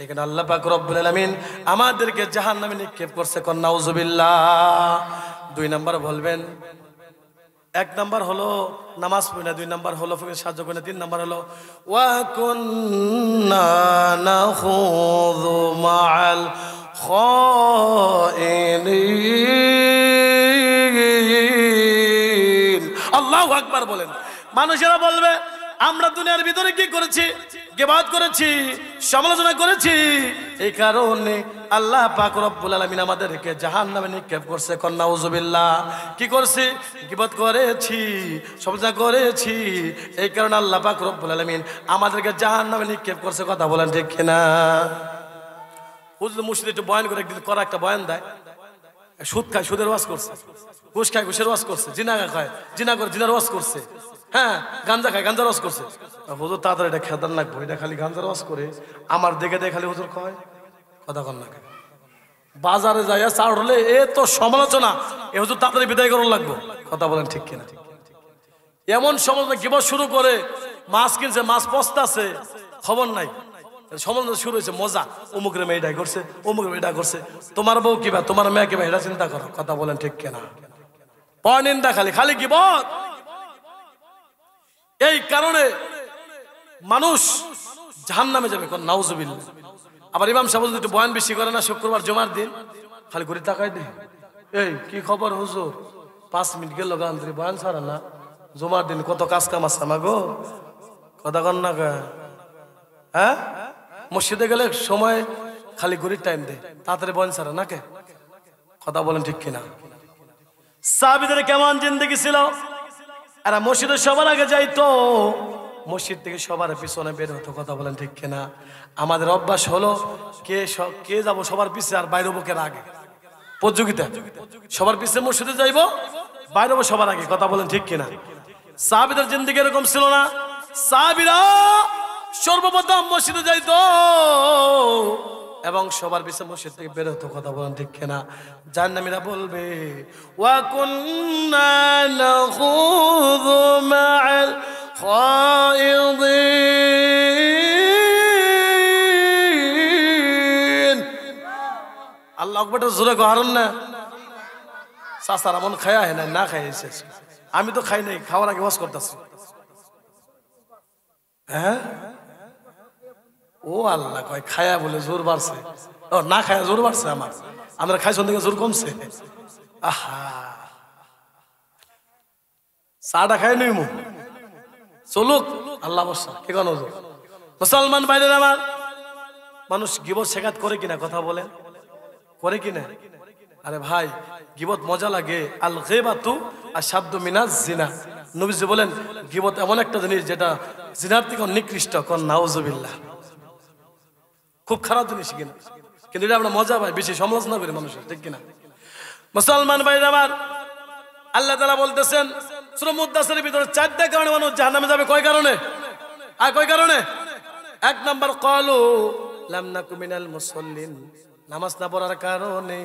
এখানে আল্লাহ পাক রব্বুল আলামিন আমাদেরকে জাহান্নামে নিক্ষেপ করছে। কোন নাউজুবিল্লাহ। 2 নাম্বার বলবেন, 1 নাম্বার হলো নামাজ পড়ি না, 2 নাম্বার হলো ফকির সাহায্য করি না, 3 নাম্বার হলো ওয়া কুন্না নাখুযু মাআল খাইনিন। আল্লাহু আকবার বলেন। মানুষেরা বলবে আমরা দুনিয়ার ভিতরে কি করেছি? গীবত করেছি, সমালোচনা করেছি, এই কারণে আল্লাহ পাক রব্বুল আলামিন আমাদেরকে জাহান্নামে নিক্ষেপ করছে। কোন নাউজুবিল্লাহ। কি করছি? গীবত করেছি, সমালোচনা করেছি, এই কারণে আল্লাহ পাক রব্বুল আলামিন আমাদেরকে জাহান্নামে নিক্ষেপ করছে। কথা বলেন ঠিক কিনা? হুজুর মুর্শিদ একটু বয়ান করে, একদিন করা একটা বয়ান দেয়, সুদ খায়, সুদের ওয়াজ করছে, ঘুষ খায়, ঘুষের ওয়াজ করছে, জিনা খায়, জিনা করে জিনার ওয়াজ করছে, হ্যাঁ গাঞ্জা খায়, গাঞ্জার ওয়াজ করছে। হুজুর তাড়াতাড়ি এটা খেদার লাগবো, এটা খালি গাঞ্জার ওয়াজ করে আমার দেখে দেখে খালি হুজুর কয় কথা কন না। বাজারে যাইয়া চাউল হলে এ তো সমালোচনা, এ হুজুর তাড়াতাড়ি বিদায় করার লাগবো। কথা বলেন ঠিক কিনা? এমন সমালোচনা গিবত শুরু করে, মাছ কিনছে, মাছ পস্তাছে, খবর নাই, সমালোচনা শুরু হয়েছে, মজা, অমুকের মেয়ে এটা করছে, অমুকের মেয়ে এটা করছে, তোমার বউ কিবা, তোমার মেয়ে কিবা, এটা চিন্তা করো। কথা বলেন ঠিক কিনা? পরনিন্দা, খালি খালি গিবত। এই কারণে মানুষ জাহান্নামে যাবে। কোন নাউজুবিল্লাহ। আবার ইমাম সাহেব একটু বয়ান বেশি করে না, শুক্রবার জুমার দিন খালি ঘুরে তাকাই দে, এই কি খবর হুজুর, 5 মিনিট গেল গান্ত্রী বয়ান ছাড়া না, জুমার দিন কত কাজ কাম আছে আমাগো। কথা কন না কে? হ্যাঁ, মসজিদে গেলে সময় খালি ঘুরির টাইম দেয়, তাড়াতাড়ি বয়ান ছাড়া না কে? কথা বলেন ঠিক কিনা? সাহাবীদের কেমন জিন্দেগি ছিল? এরা মসজিদে সবার আগে যাইতো, মসজিদ থেকে সবার পিছনে বের হতো। কথা বলেন ঠিক কিনা? আমাদের অভ্যাস হলো কে যাবো সবার পিছে আর বাইরে হবো কেন আগে, প্রতিযোগিতা, সবার পিছে মসজিদে যাইবো, বাইরে হবো সবার আগে। কথা বলেন ঠিক কিনা? সাহাবীদের জিন্দেগি এরকম ছিল না। সাহাবীরা সর্বপ্রথম মসজিদে যাইতো এবং সবার পিছে মসজিদ থেকে বের হতো। কথা বলেন ঠিক কিনা? জাহান্নামীরা বলবে ওয়া কুন্না নাখুযু মাআল খায়িদিন। আল্লাহু আকবার জোরে করেন না। চাচারা মন খায়া হয় না খাইছে, আমি তো খাই নাই, খাওয়ার আগে ওয়াজ করতেছি। হ্যাঁ, ও আল্লাহ কয় খায়া বলে জোর বাড়ছে, ও না খায়া জোর বাড়ছে। আমরা খাইছন থেকে জোর কমছে। আহা, চাটা খাই নই মু চলুক, আল্লাহ বর্ষা কে কোন মুসলমান বাইরের আমার মানুষ গিবত শেখাত করে কিনা? কথা বলেন, করে কিনা? আরে ভাই, গিবত মজা লাগে। আল গীবাতু আশাদ্দু মিনাজ জিনা। নবীজি বলেন গিবত এমন একটা জিনিস যেটা জিনার থেকে নিকৃষ্ট। কোন নাউজুবিল্লাহ। খুব খারাপ জিনিস কিনা, কিন্তু এটা আমরা মজা পাই, বেশি সমালোচনা করি মানুষের, ঠিক কিনা? মুসলমান ভাই আমার, আল্লাহ তাআলা বলতেছেন সূরা মুদ্দাসিরের ভিতরে 4টা কারণে মানুষ জাহান্নামে যাবে। কয় কারণে? আর কয় কারণে? 1 নাম্বার ক্বালু লাম নাকু মিনাল মুসাল্লিন। নামাজ না পড়ার কারণে।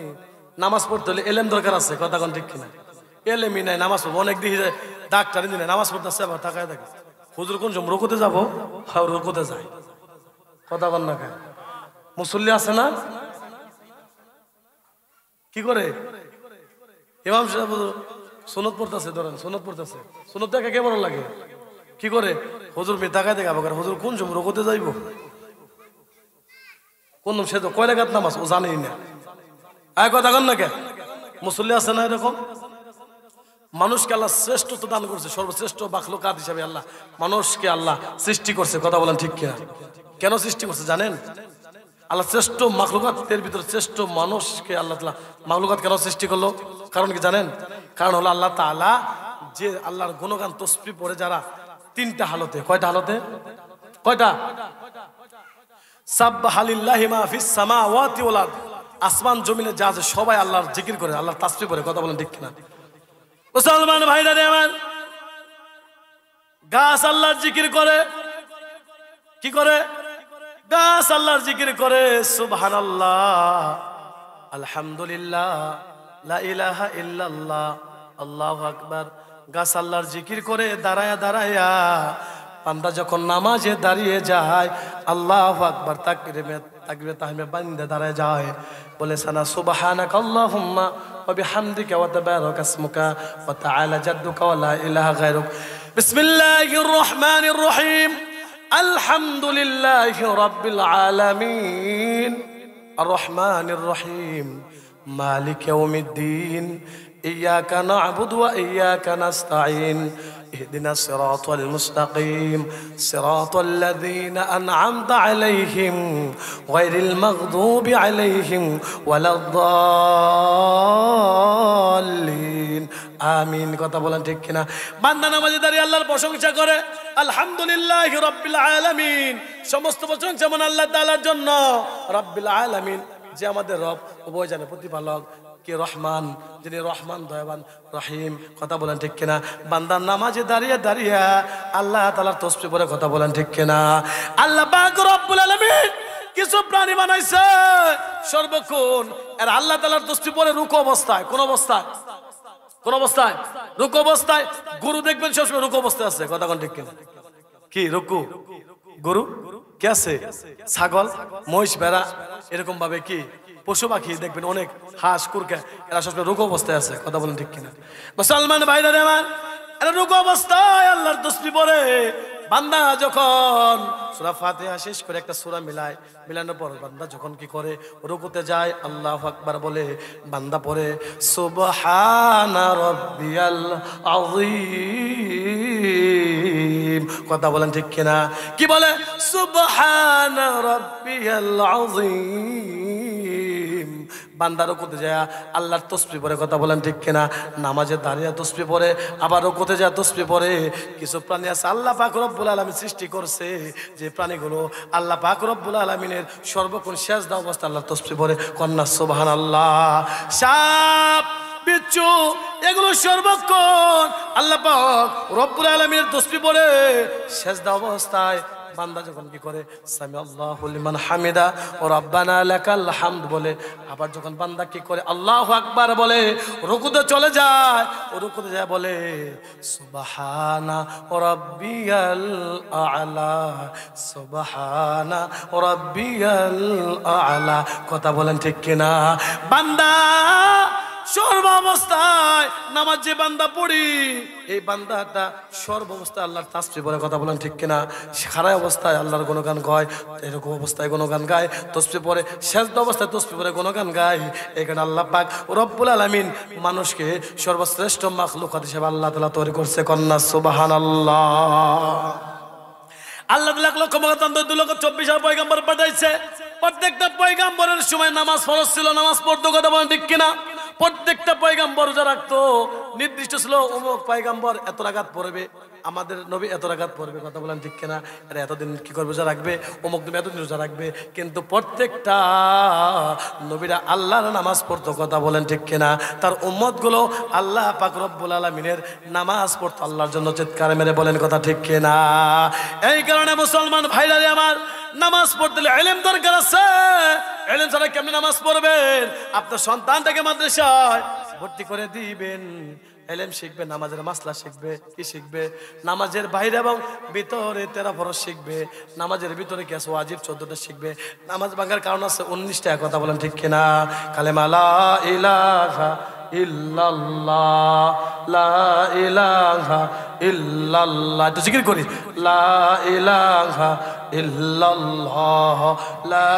নামাজ পড়তে হলে ইলম দরকার আছে। কথা কোন ঠিক কিনা? ইলমই নাই, নামাজ পড়বো অনেক দিকে ডাক্তার দিনে নামাজ পড়তেছে, আবার তাকায় থাকে হুজুর কোন জম রুকুতে যাবো, হ্যাঁ রুকুতে যায়। কথা কোন না খায়? মুসল্লি আছে না, কি করে? ইমাম সাহেব সুন্নত পড়তেছে, ধরেন সুন্নত পড়তেছে, সুন্নত দেখে কেমন লাগে, কি করে? হুজুর মেয়ে তাকায় দেখা বকার, হুজুর কোন জম রুকুতে যাইব, কোন সে তো কয় রাকাত নামাজ ও জানেই না। কথা কন না কে? মুসল্লি আছে না এরকম? মানুষকে আল্লাহ শ্রেষ্ঠত্ব দান করছে, সর্বশ্রেষ্ঠ মাখলুকাত হিসাবে আল্লাহ মানুষকে আল্লাহ সৃষ্টি করছে। কথা বলেন ঠিক কিনা? কেন সৃষ্টি করছে জানেন? আল্লাহ শ্রেষ্ঠ মাখলুকাতের ভিতরে শ্রেষ্ঠ মানুষকে আল্লাহ তাআলা মাখলুকাত কেন সৃষ্টি করলো? কারণ কি জানেন? কারণ হলো আল্লাহ তাআলা যে আল্লাহর গুণগান তসবিহ পড়ে যারা তিনটা হালতে। কয়টা হালতে? কয়টা? সাব্বাহা লিল্লাহি মা ফিস সামাওয়াতি ওয়াল আরদ, আসমান জমিনে যা আছে সবাই আল্লাহর জিকির করে, আল্লাহর তাসবিহ করে। কথা বলেন ঠিক কিনা? মুসলমান ভাইরা রে আমার, গাছ আল্লাহর জিকির করে। কি করে? গাছ আল্লাহর জিকির করে। সুবহানাল্লাহ, আলহামদুলিল্লাহ, লা ইলাহা ইল্লাল্লাহ, আল্লাহু আকবার। গাছ আল্লাহর জিকির করে দাঁড়ায়া দাঁড়ায়া। বান্দা যখন নামাজে দাঁড়িয়ে যায়, আল্লাহু আকবার তাকবীরে তাহমিদে বান্দা দাঁড়ায় যায়, বলে সানা সুবহানাকা আল্লাহুম্মা ওয়া বিহামদিকা ওয়া তাবারাকা ইসমুকা ওয়া তাআলা জাদ্দুকা ওয়া লা ইলাহা গায়রুক। বিসমিল্লাহির রহমানির রহিম। আলহামদুলিল্লাহি রাব্বিল আলামিন, আর রহমানির রহিম, মালিক ইয়াউমিদ্দিন, ইয়্যাকা না'বুদু ওয়া ইয়্যাকা নাস্তাঈন, اهدنا الصراط المستقيم صراط الذين أنعمت عليهم غير المغضوب عليهم ولا الضالين আমিন। কথা বলেন ঠিক কিনা? বান্দা নামাজে দাঁড়িয়ে আল্লাহর প্রশংসা করে, আলহামদুলিল্লাহি রাব্বিল আলামিন, সমস্ত প্রশংসা মন আল্লাহ তাআলার জন্য। রাব্বিল আলামিন, যে আমাদের রব, উভয় জানে প্রতিপালক, কে রহমান, যিনি রহমান দয়াবান রহিম। কথা বলেন ঠিক কিনা? বান্দার নামাজে দাঁড়িয়ে দাঁড়িয়ে আল্লাহ তাআলার তাসবিহ পড়ে। কথা বলেন ঠিক কিনা? আল্লাহ পাক রব্বুল আলামিন কিছু প্রাণী বানাইছে সর্বক্ষণ, আর আল্লাহ তাআলার তাসবিহ পড়ে রুকু অবস্থায়। কোন অবস্থায়? কোন অবস্থায়? রুকু অবস্থায়। গরু দেখবেন সবসময় রুকু অবস্থায় আছে। কথা বলেন ঠিক কিনা? কি রুকু? গরু কে আছে? ছাগল, মহিষ, ভেড়া, এরকম ভাবে কি পশু পাখি দেখবেন অনেক, হাঁস, কুরকা, এরা সবসময় রুকু অবস্থায় আছে। কথা বলেন ঠিক কিনা? মুসলমান ভাইরা আমার, এরা রুকু অবস্থায় আল্লাহর তাসবিহ পড়ে। বান্দা যখন সূরা ফাতিহা শেষ করে একটা সূরা মিলানোর পর বান্দা যখন কি করে, রুকুতে যায়, আল্লাহু আকবার বলে, বান্দা পড়ে সুবহানা রাব্বিয়াল আযীম। কথা বলেন ঠিক কিনা? কি বলে? সুবহানা রাব্বিয়াল আযীম। বান্দা রুকুতে যায় আল্লাহর তাসবিহ পড়ে। কথা বলেন ঠিক কিনা? নামাজে দাঁড়িয়ে তাসবিহ পড়ে, আবার রুকুতে যায় তাসবিহ পড়ে। কিছু প্রাণী আছে আল্লাহ পাক রব্বুল আলামিন সৃষ্টি করছে, যে প্রাণীগুলো আল্লাহ পাক রব্বুল আলামিনের সর্বক্ষণ সিজদা অবস্থা আল্লাহর তাসবিহ পড়ে। কন্যা সুবহানাল্লাহ। সাপ, বিচ্ছু, এগুলো সর্বক্ষণ আল্লাহ পাক রব্বুল আলামিনের তাসবিহ পড়ে সিজদা অবস্থায়। বান্দা যখন কি করে, সামি আল্লাহু লিমান হামিদা ও রাব্বানা লাকাল হামদ বলে, আবার যখন বান্দা কি করে, আল্লাহু আকবার বলে, রুকুতে চলে যায়, রুকুতে যায় বলে সুবহানা রাব্বিয়াল আ'লা, সুবহানা রাব্বিয়াল আ'লা। কথা বলেন ঠিক কিনা? বান্দা সর্বাবস্থায় নামাজ যে বান্দা পড়ি, এই বান্দাটা সর্বাবস্থায় আল্লাহর তাসবিহ পড়ে। কথা বলেন ঠিক কিনা? সারা অবস্থায় আল্লাহর গুণগান গায়, এরকম অবস্থায় গুণগান গায়, তাসবিহ পড়ে, সেজদা অবস্থায় তাসবিহ পড়ে গুণগান গায়। এখানে আল্লাহ পাক রব্বুল আলামিন মানুষকে সর্বশ্রেষ্ঠ মাখলুকাত হিসেবে আল্লাহ তাআলা তৈরি করছে। কন্যা সুবহানাল্লাহ। আল্লাহ 1,24,000 পয়গম্বর পাঠাইছে। প্রত্যেকটা পয়গম্বরের সময় নামাজ ফরজ ছিল, নামাজ পড়তো। কথা বলেন ঠিক কিনা? প্রত্যেকটা পয়গম্বর রোজা রাখতো, নির্দিষ্ট ছিল অমুক পয়গম্বর এত রাকাত পড়বে, আমাদের নবী এত রাকাত পড়বে। কথা বলেন ঠিক কিনা? এরা এতদিন কি করবে? রোজা রাখবে, অমুক নবী এতদিন রোজা রাখবে। কিন্তু প্রত্যেকটা নবীরা আল্লাহর নামাজ পড়তো। কথা বলেন ঠিক কিনা? তার উম্মতগুলো আল্লাহ পাক রব্বুল আলামিনের নামাজ পড়তো আল্লাহর জন্য। চিৎকার মেরে বলেন কথা ঠিক কিনা? এই কারণে মুসলমান ভাইরা আমার, নামাজ পড়তে হলে ইলম দরকার আছে। ইলম ছাড়া কেমনে নামাজ পড়বেন? আপনার সন্তানটাকে মাদ্রাসায় ভর্তি করে দিবেন, ইলম শিখবে, নামাজের মাসলা শিখবে। কি শিখবে? নামাজের বাইরে এবং ভিতরে 13 ফরজ শিখবে। নামাজের ভিতরে কি আছে? ওয়াজিব 14টা শিখবে। নামাজ ভাঙার কারণ আছে 19টা। কথা বলেন ঠিক কিনা? কালেমা লা ইলাহা ইল্লাল্লাহ, লা ইলাহা ইল্লাল্লাহ। একটু জিকির করি, লা ইলাহা ইল্লাল্লাহ, লা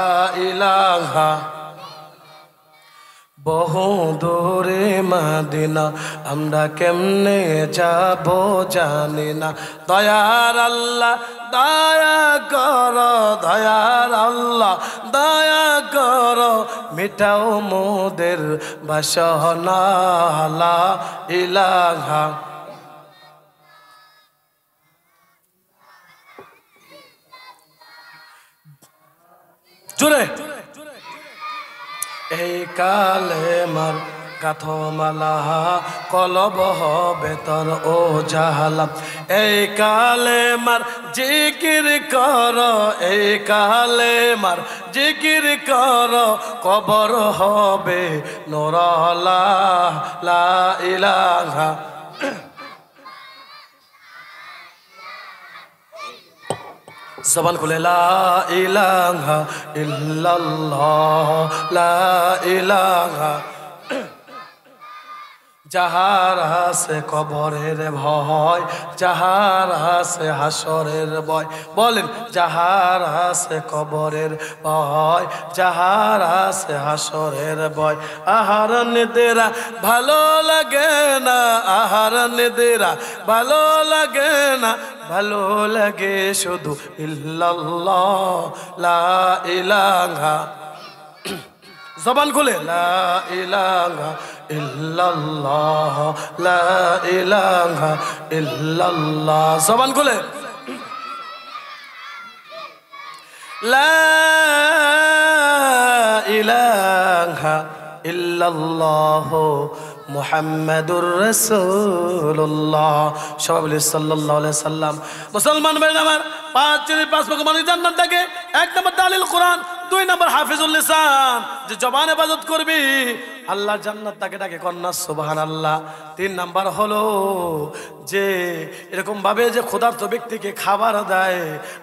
ইলাহা। বহু দূরে মদিনা আমরা কেমনে যাব জানি না। দয়ার আল্লাহ দয়া কর, দয়ার আল্লাহ দয়া কর, মিটাও মোদের বাসনা। লা ইলাহা জোরে এই কালেমার গাথমালা কলব হবে তোর ও জাহালা এই কালেমার জিকির কর এই কালেমার জিকির কর কবর হবে নূর লা ইলাহা জবান খুলে লা ইলাহা ইল্লাল্লাহ লা ইলাহা যাহার আছে কবরের ভয় যাহার আছে হাসরের ভয় বলেন যাহার আছে কবরের ভয় যাহার আছে হাসরের ভয় আহার নিদেরা ভালো লাগে না আহার নিদেরা ভালো লাগে না ভালো লাগে শুধু ইল্লাল্লাহ লা ইলাহা জবান খুলে লা ইলাহা ইল্লাল্লাহ লা ইলাহা ইল্লাল্লাহ জবান খুলে লা ইলাহা ইল্লাল্লাহ মুহাম্মাদুর রাসূলুল্লাহ সবাই বলি সাল্লাল্লাহু আলাইহি সাল্লাম মুসলমান ভাই আমার পাঁচ ভাগ মানুষ জান্নাত থাকে এক নম্বর দালিল কোরআন দুই নম্বর হাফিজুল লিসান যে জবান ইবাদত করবি আল্লাহ জান্নাত তাকে ডাকে কন্যা সুবহানাল্লাহ তিন নাম্বার হলো যে এরকম ভাবে যে ক্ষুধার্ত ব্যক্তিকে খাবার দেয়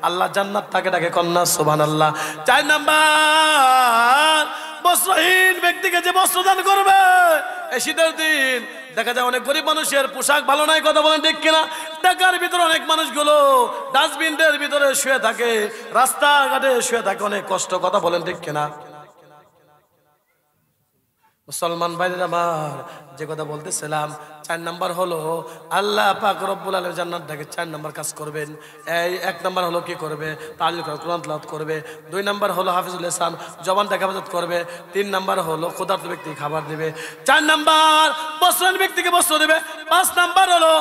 আল্লাহ জান্নাত তাকে ডাকে কন্যা সুবহানাল্লাহ চার নাম্বার বস্ত্রহীন ব্যক্তিকে যে বস্ত্র দান করবে এই শীতের দিন দেখা যায় অনেক গরিব মানুষের পোশাক ভালো নাই কথা বলেন ঠিক কিনা ঢাকার ভিতরে অনেক মানুষগুলো ডাস্টবিনের ভিতরে শুয়ে থাকে রাস্তাঘাটে শুয়ে থাকে অনেক কষ্ট কথা বলেন ঠিক কিনা মুসলমান ভাইরা আমার যে কথা বলতেছিলাম চার নাম্বার হলো আল্লাহ পাক রব্বুল আলামিন জান্নাত থেকে চার নাম্বার কাজ করবেন এই এক নাম্বার হলো কি করবে তালিল কোরআন তেলাওয়াত করবে দুই নাম্বার হলো হাফিজুল লিসান জবানটা হেফাজত করবে তিন নাম্বার হলো ক্ষুধার্ত ব্যক্তিকে খাবার দিবে চার নাম্বার বস্ত্রহীন ব্যক্তিকে বস্ত্র দিবে পাঁচ নাম্বার হলো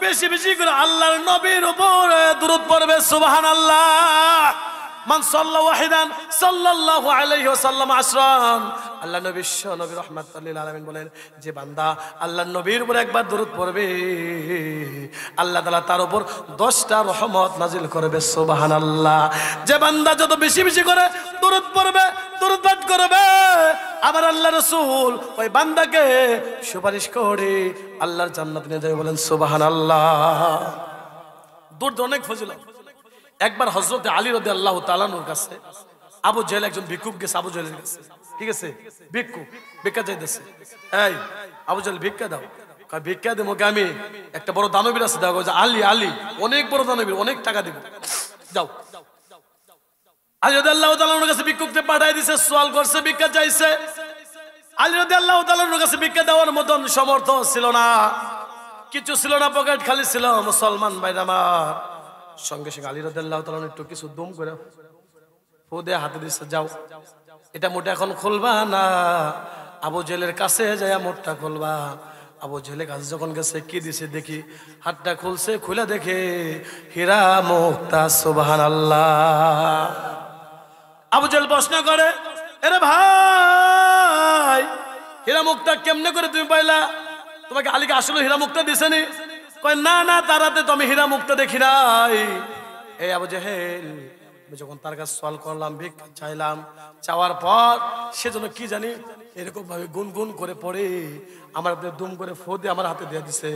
বেশি বেশি করে আল্লাহর নবীর উপর দুরূদ পড়বে সুবহানাল্লাহ মান সাল্লা ওয়াহিদান সাল্লাল্লাহু আলাইহি ওয়াসাল্লাম আশরান আল্লাহ নবী নবী রাহমাতুল লিল আলামিন বলেন যে বান্দা আল্লাহর নবীর উপর একবার দরুদ পড়বে আল্লাহ তাআলা তার উপর 10টা রহমত নাজিল করবে সুবহানাল্লাহ যে বান্দা যত বেশি বেশি করে দরুদ পড়বে দরুদ পাঠ করবে আবার আল্লাহ রাসূল ওই বান্দাকে সুপারিশ করে আল্লাহর জান্নাতে নিয়ে যাবে বলেন সুবহানাল্লাহ দরুদ অনেক ফজিলত একবার হযরত আলী রাদিয়াল্লাহু তাআলা নূর কাছে আবু জেহেল একজন ভিক্ষুক গেছে আবু জেহেলের কাছে ঠিক আছে ভিক্ষা চাইতেছে এই আবু জেহেল ভিক্ষা দাও কয় ভিক্ষা দেবো আমি একটা বড় দানবীর আছে দাও আলী আলী অনেক বড় দানবীর অনেক টাকা দিব যাও আলী রাদিয়াল্লাহু তাআলা নূর কাছে ভিক্ষুককে পাঠায় দিয়েছে সওয়াল করছে ভিক্ষা চাইছে আলী রাদিয়াল্লাহু তাআলা নূর কাছে ভিক্ষা দেওয়ার মতন সমর্থ ছিল না কিছু ছিল না পকেট খালি ছিল মুসলমান ভাইরা আমার সঙ্গে সঙ্গে আলী রাদিয়াল্লাহু তাআলা একটু কিছু দম করে ফু দিয়ে হাতে দিচ্ছে যাও এটা মোটা এখন খুলবা না আবু জেহেলের কাছে যায় মোটটা খুলবা আবু জেহেলের কাছে যখন গেছে কি দিছে দেখি হাতটা খুলছে খুলে দেখে হীরা মুক্তা সুবহানাল্লাহ আবু জেহেল প্রশ্ন করে আরে ভাই হীরা মুক্তা কেমনে করে তুমি পাইলা তোমাকে আলীকে আসলে হীরা মুক্তা দিছেনি কয় না না তারাতে তো আমি হীরা মুক্তা দেখি নাই এই আবু জেহেল যখন তার কাছে সওয়াল করলাম ভিক্ষা চাইলাম চাওয়ার পর সেজন্য কি জানি এরকম ভাবে গুনগুন করে পড়ে আমার দুম করে ফু দিয়ে আমার হাতে দিয়ে দিছে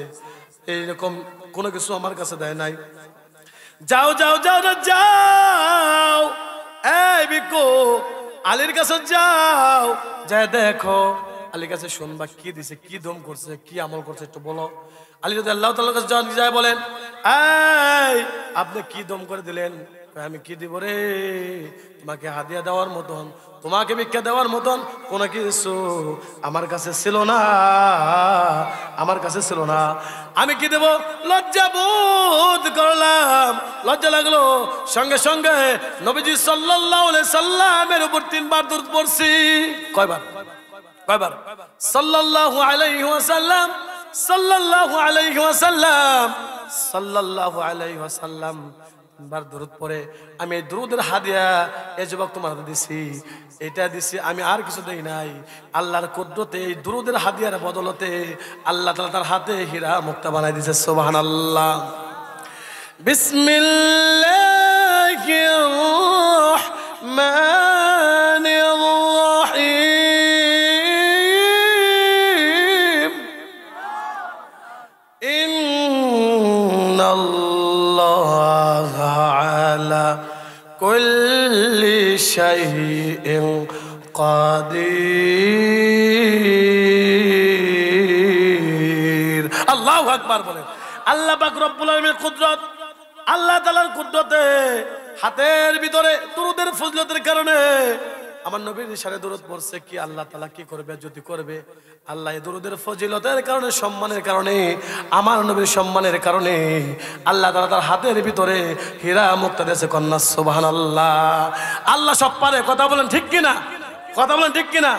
এইরকম কোনো কিছু আমার কাছে দেয় নাই যাও যাও যাও যাও এই ভিক্ষুক আলীর কাছে যাও যাই দেখো আলীর কাছে শুনবা কি দিছে কি দম করছে কি আমল করছে একটু বলো আলী রাদিয়াল্লাহু তাআলার কাছে যায় বলেন এই আপনি কি দম করে দিলেন আমি কি দিব রে তোমাকে হাদিয়া দেওয়ার মতন তোমাকে ভিক্ষা দেওয়ার মতন কোন কিছু আমার কাছে ছিল না আমার কাছে ছিল না আমি কি দেব লজ্জা বোধ করলাম লজ্জা লাগলো সঙ্গে সঙ্গে নবীজি সাল্লাল্লাহু আলাইহি সাল্লামের উপর 3 বার দরুদ পড়ছি কয়বার সাল্লাল্লাহু আলাইহি ওয়াসাল্লাম সাল্লাল্লাহু আলাইহি ওয়াসাল্লাম সাল্লাল্লাহু আলাইহি ওয়াসাল্লাম বার দরুদ পড়ে আমি এই দরুদের হাদিয়া এই যুবক তোমার হাতে দিছি, এটা দিছি, আমি আর কিছু দেই নাই। আল্লাহর কুদরতে এই দরুদের হাদিয়ার বদলতে আল্লাহ তাআলা তার হাতে হীরা মুক্তা বানাই দিয়েছে। সুবহানাল্লাহ। বিসমিল্লাহির রহমানির রহিম। ইন্নাল্লাহা আলা কুল্লি শাইইন কাদির। আল্লাহু আকবার বলেন। আল্লাহ পাক রব্বুল আলামিনের কুদরত, আল্লাহ তাআলার কুদরতে হাতের ভিতরে দুরূদের ফজিলতের কারণে আমার নবীর ইশারায় দরুদ পড়ছে কি আল্লাহ তাআলা কি করবে যদি করবে, আল্লাহ এই দরুদের ফজিলতের কারণে, সম্মানের কারণে, আমার নবীর সম্মানের কারণে আল্লাহ তাআলা তার হাতের ভিতরে হীরা মুক্তা দিয়েছে। কন্যা সুবহানাল্লাহ। আল্লাহ সব পারে, কথা বলেন ঠিক কিনা, কথা বলেন ঠিক কিনা।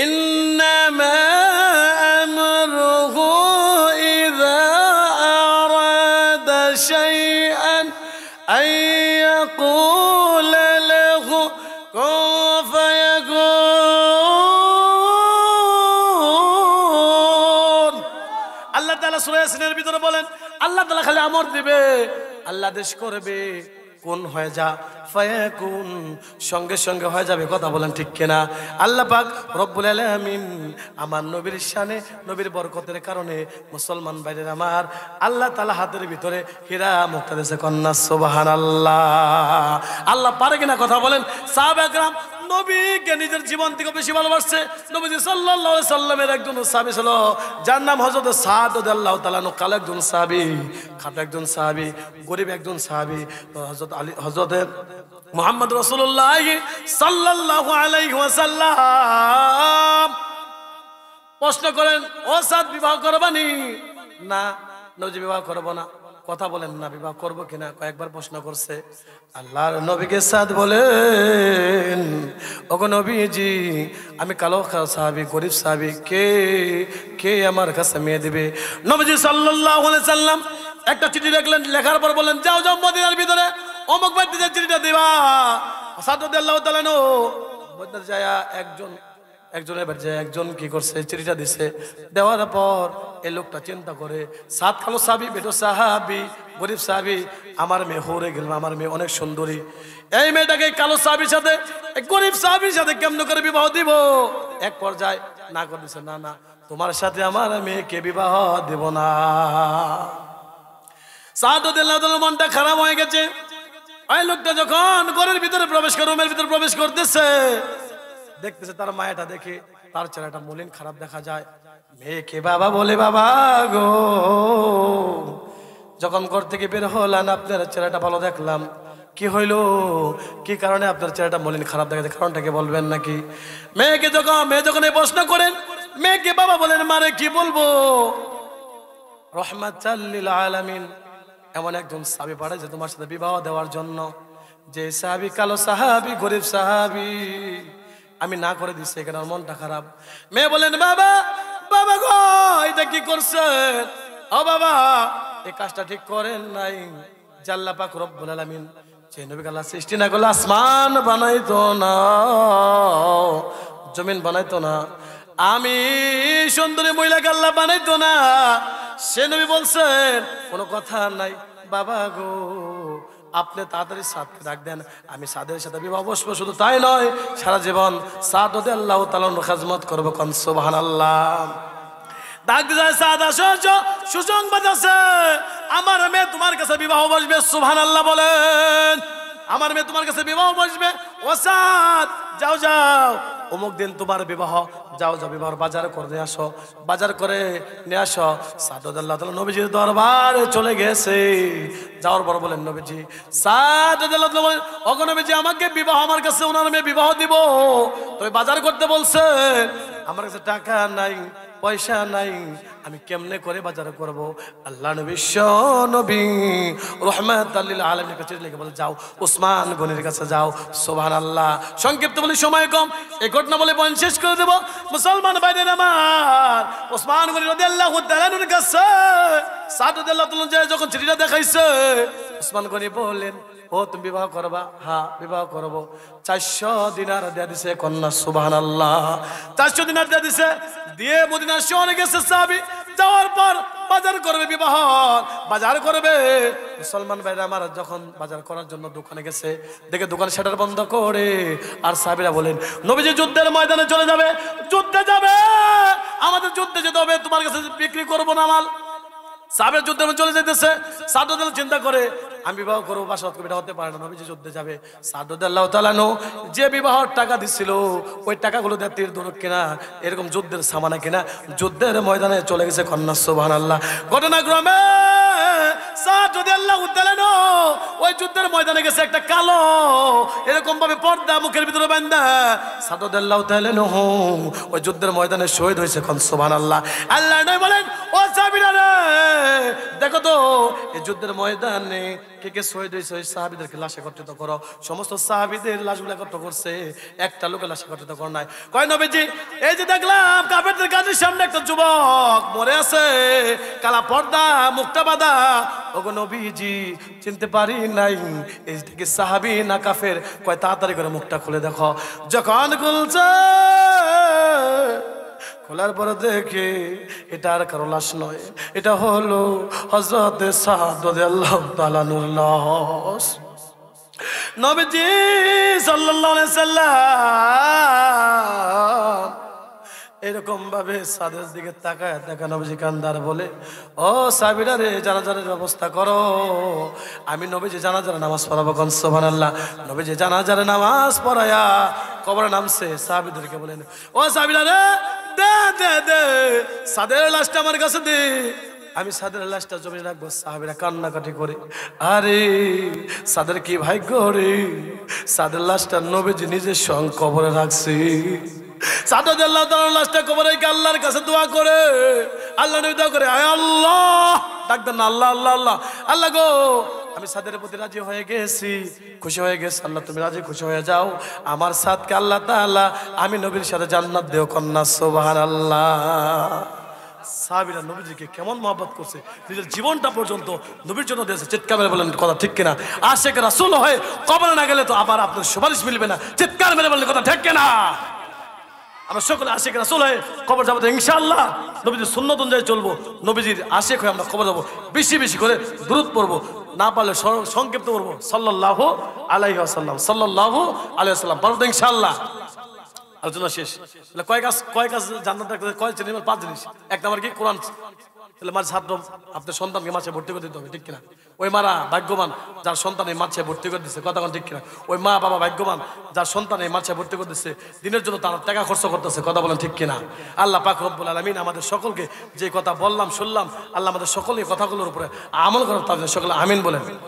ইন্নামা আমরুহু ইযা আরাদা শাইআন আইয়াকুলা লাহু কুন ফায়াকুন। আল্লাহ তাআলা সূরা ইয়াসিনের ভিতরে বলেন আল্লাহ তাআলা খালি আমর দিবে, আল্লাহ আদেশ করবে কোন হয়ে যা, ফায়াকুন, সঙ্গে সঙ্গে হয়ে যাবে। কথা বলেন ঠিক কিনা। আল্লাহ পাক রব্বুল আলামিন আমার নবীর শানে, নবীর বরকতের কারণে মুসলমান ভাইদের আমার আল্লাহ তাআলা হাতের ভিতরে হীরা মুক্তা দিয়েছে। কন্যা সুবহানাল্লাহ। আল্লাহ পারে কিনা, কথা বলেন। সাহাবায়ে কেরাম নবীকে নিজের জীবন থেকে বেশি ভালোবাসছে। নবীজি সাল্লাল্লাহু আলাইহি সাল্লামের একজন সাহাবী ছিল, যার নাম হযরত সাদ রাদিয়াল্লাহু তাআলা আনহু। কালো একজন সাহাবী, খাটো একজন সাহাবী, গরীব একজন সাহাবী। হযরত আলী, হযরত মুহাম্মদ রাসূলুল্লাহ সাল্লাল্লাহু আলাইহি ওয়াসাল্লাম প্রশ্ন করেন, ও সাদ বিবাহ করবানি? না, নবী বিবাহ করব না। কথা বলেন না, বিবাহ করবো কিনা কয়েকবার প্রশ্ন করছে। আল্লাহর নবীকে সাদ বলেন, ওগো নবীজি, আমি কালো সাহাবী, গরীব সাহাবী, কে আমার কাছে মেয়ে দিবে? নবীজি সাল্লাল্লাহু আলাইহি সাল্লাম একটা চিঠি লিখলেন, লেখার পর বলেন, যাও যাও মদিনার ভিতরে অমুক ব্যক্তিকে চিঠিটা দিবা। সাদ রাদিয়াল্লাহু তাআলা আনহু মদিনা যায় একজনের বাড়িতে একজন কি করছে, চিঠিটা দিছে। দেওয়ার পর এই লোকটা চিন্তা করে, সাত কালো সাহাবী, বেটো সাহাবী, গরিব সাহাবী, আমার মেয়ে হরে গেল, আমার মেয়ে অনেক সুন্দরী, এই মেয়েটাকে কালো সাহাবীর সাথে, গরিব সাহাবীর সাথে কেমন করে বিবাহ দিব? এক পর্যায়ে না করে দিছে, না না, তোমার সাথে আমার মেয়েকে বিবাহ দেব না। সাদ রাদিয়াল্লাহু তাআলার মনটা খারাপ হয়ে গেছে। ওই লোকটা যখন ঘরের ভিতরে প্রবেশ করে, রুমের ভিতরে প্রবেশ করতেছে, দেখতেছে তার মায়াটা দেখে তার চেহারাটা মলিন খারাপ দেখা যায়। মেয়েকে বাবা বলে, বাবা গো, যখন ঘর থেকে বের হলেন আপনার চেহারাটা ভালো দেখলাম, কি হইলো, কি কারণে আপনার চেহারাটা মলিন খারাপ দেখা যায়, কারণটাকে বলবেন নাকি? মেয়ে যখন এই প্রশ্ন করেন, মেয়েকে বাবা বলেন, মারে কি বলবো, রহমাতাল লিল আলামিন এমন একজন সাহাবী পাঠাইছে তোমার সাথে বিবাহ দেওয়ার জন্য, যে সাহাবী কালো সাহাবী, গরিব সাহাবী, আমি না করে দিচ্ছি, এখানে আমার মনটা খারাপ। মেয়ে বলেন, বাবা বাবা গো, এটা কি করছেন? ও বাবা, এই কাজটা ঠিক করেন নাই। আল্লাহ পাক রব্বুল আলামিন যে নবীকে আল্লাহ সৃষ্টি না করলে আসমান বানাইতো না, জমিন বানাইতো না, আমি সুন্দরী মহিলাকে আল্লাহ বানাইতো না। সে নবী বলছেন কোনো কথা নাই, বাবা গো আপনি তাড়াতাড়ি সাদকে ডাক দেন, আমি সাদের সাথে বিবাহ বসবো। শুধু তাই নয়, সারা জীবন সাদ রাদিয়াল্লাহু তাআলার খিদমত করবো। কোন সুবহানাল্লাহ। ডাক দিয়ে সাদ, আসো, সুসংবাদ আছে, আমার মেয়ে তোমার কাছে বিবাহ বসবে। সুবহানাল্লাহ বলেন। আমার মেয়ে তোমার কাছে বিবাহ বসবে। ও সাদ, যাও যাও, অমুক দিন তোমার বিবাহ, যাও যাও বিবাহ বাজার করে নিয়ে আসো, বাজার করে নিয়ে আসো। সাদ রাদিয়াল্লাহু তাআলা নবীজির দরবারে চলে গেছে। যাওয়ার পর বলেন, নবীজি, সাদ রাদিয়াল্লাহু তাআলা বলেন, ওগো নবীজি, আমাকে বিবাহ, আমার কাছে ওনার মেয়ে বিবাহ দিব, তবে বাজার করতে বলছেন, আমার কাছে টাকা নাই, পয়সা নাই, আমি কেমনে করে বাজার করব? আল্লাহ নবী নবী রহমাতাল লিল আলামিনের কাছে লিখে বলে, যাও ওসমান গনির কাছে যাও। সুবহানাল্লাহ। সংক্ষিপ্ত বলি, সময় কম, এই ঘটনা বলে বয়ান শেষ করে দেব। মুসলমান ভাইদের আমার, ওসমান গনি রাদিয়াল্লাহু তাআলার কাছে সাদ রাদিয়াল্লাহু তাআলা যখন চিঠিটা দেখাইছে, উসমান গনি বললেন, ও তুমি বিবাহ করবা? হ্যাঁ বিবাহ করবো। 400 দিনার দিয়ে দিছে কন্যা। সুবহানাল্লাহ। 400 দিনার দিয়ে দিছে, দিয়ে মদিনা শহরে গেছে সাহাবী। যাওয়ার পর বাজার করবে, বিবাহ বাজার করবে। মুসলমান ভাইরা আমার যখন বাজার করার জন্য দোকানে গেছে, দেখে দোকান শাটার বন্ধ করে। আর সাহাবীরা বলেন, নবীজি যুদ্ধের ময়দানে চলে যাবে, যুদ্ধে যাবে, আমাদের যুদ্ধে যেতে হবে, তোমার কাছে বিক্রি করবো না মাল। সাহাবের যুদ্ধে চলে যেতেছে। সাদ চিন্তা করে, আমি বিবাহ করবো, বাসা এটা হতে পারে না, নবীজি যুদ্ধে যাবে। সাদ রাদিয়াল্লাহু তাআলা আনহু যে বিবাহের টাকা দিছিল, ওই টাকাগুলো দিয়ে তীর ধনুক কিনা, এরকম যুদ্ধের সামানা কিনা যুদ্ধের ময়দানে চলে গেছে কন্যা। সুবহানাল্লাহ। ঘটনাক্রমে সাদ রাদিয়াল্লাহু তাআলা আনহু ওই যুদ্ধের ময়দানে গেছে, একটা কালো এরকম ভাবে পর্দা মুখের ভিতরে বাঁধা সাদ রাদিয়াল্লাহু তাআলা আনহু ওই যুদ্ধের ময়দানে শহীদ হয়েছে। সুবহানাল্লাহ। আল্লাহ নবী বলেন, ও সাহাবীরা রে, দেখো তো এই যুদ্ধের ময়দানে কে কে শহীদ হয়েছে, ওই সাহাবীদেরকে লাশ একত্রিত করো। সমস্ত সাহাবীদের লাশগুলো একত্র করছে, একটা লোকের লাশ একত্রিত করা নাই। কয় নবীজি, এই যে দেখলাম কাফেরদের গাজীর সামনে একটা যুবক মরে আছে, কালা পর্দা, মুখটা বাঁধা। ওগো নবীজি, চিনতে পারি নাই, এই থেকে সাহাবী না কাফের? কয় তাড়াতাড়ি করে মুখটা খুলে দেখো। যখন খুলছে, খোলার পরে দেখে এটা আর কারো লাশ নয়, এটা হলো হযরত সাদ রাদিয়াল্লাহু তাআলা আনহুর লাশ। নবীজি সাল্লাল্লাহু আলাইহি সাল্লাম এরকম ভাবে সাদের দিকে তাকায় দেখা, নবীজি কান্দার বলে, ও সাহাবীরা রে, জানাজার ব্যবস্থা করো, আমি নবীজি জানাজার নামাজ পড়াবো। সুবহানাল্লাহ। নবীজি জানাজার নামাজ পড়ায়া কবরে নামছে। সাহাবীদেরকে বলেন, ও সাহাবীরা রে, দে দে দে সাদের লাশটা আমার কাছে দে, আমি সাদের লাশটা জমি রাখবো। সাহাবীরা কান্নাকাটি করে, আরে সাদের কি ভাগ্য রে, সাদের লাশটা নবীজি নিজের সঙ্গে কবরে রাখছে। সাদ রাদিয়াল্লাহু তাআলার লাশটা কবরে রেখে আল্লাহর কাছে দোয়া করে, আল্লাহ নবী দোয়া করে, আয় আল্লাহ, ডাক দেন আল্লাহ আল্লাহ আল্লাহ, আল্লাহ গো, আমি সাদের প্রতি রাজি হয়ে গেছি, খুশি হয়ে গেছি, আল্লাহ তুমি রাজি খুশি হয়ে যাও, আমার সাদকে আল্লাহ তাআলা আমি নবীর সাথে জান্নাত দেও কন্যা। সুবহানাল্লাহ। সাহাবীরা নবীজিকে কেমন মহব্বত করছে, নিজের জীবনটা পর্যন্ত নবীর জন্য দিয়েছে। চিৎকার মেরে বলেন কথা ঠিক কিনা? আশিক রাসূল হয়ে কবরে না গেলে তো আবার আপনার সুপারিশ মিলবে না। চিৎকার মেরে বলেন কথা ঠিক কিনা? আমরা সকলে আশিক রাসূল হয়ে কবর যাবো তো ইনশাআল্লাহ। নবীজির সুন্নত অনুযায়ী চলবো, নবীজির আশিক হয়ে আমরা কবর যাবো। বেশি বেশি করে দুরূদ পড়বো, না পারলে সংক্ষিপ্ত করবো, সাল্লাল্লাহু আলাইহি ওয়াসাল্লাম, সাল্লাল্লাহু আলাইহি ওয়াসাল্লাম, পারবো তো ইনশাআল্লাহ। আলোচনা শেষ। কয় কাজ জান্নাত, কয় জিনিস? 5 জিনিস। এক নাম্বার কি? কোরআন। তাহলে মাঝে ছাত্র আপনার সন্তানকে মাছে ভর্তি করে দিতে হবে, ঠিক কিনা? ওই মারা ভাগ্যবান যার সন্তান এই মাছে ভর্তি করে দিচ্ছে, কথা বলেন ঠিক কিনা? ওই মা বাবা ভাগ্যবান যার সন্তান এই মাছে ভর্তি করে দিচ্ছে, দিনের জন্য তারা টাকা খরচ করতেছে, কথা বলেন ঠিক কিনা? আল্লাহ পাক রব্বুল আলামিন আমাদের সকলকে যে কথা বললাম শুনলাম, আল্লাহ আমাদের সকলের কথাগুলোর উপরে আমল করার তাদের সকলে আমিন বলেন।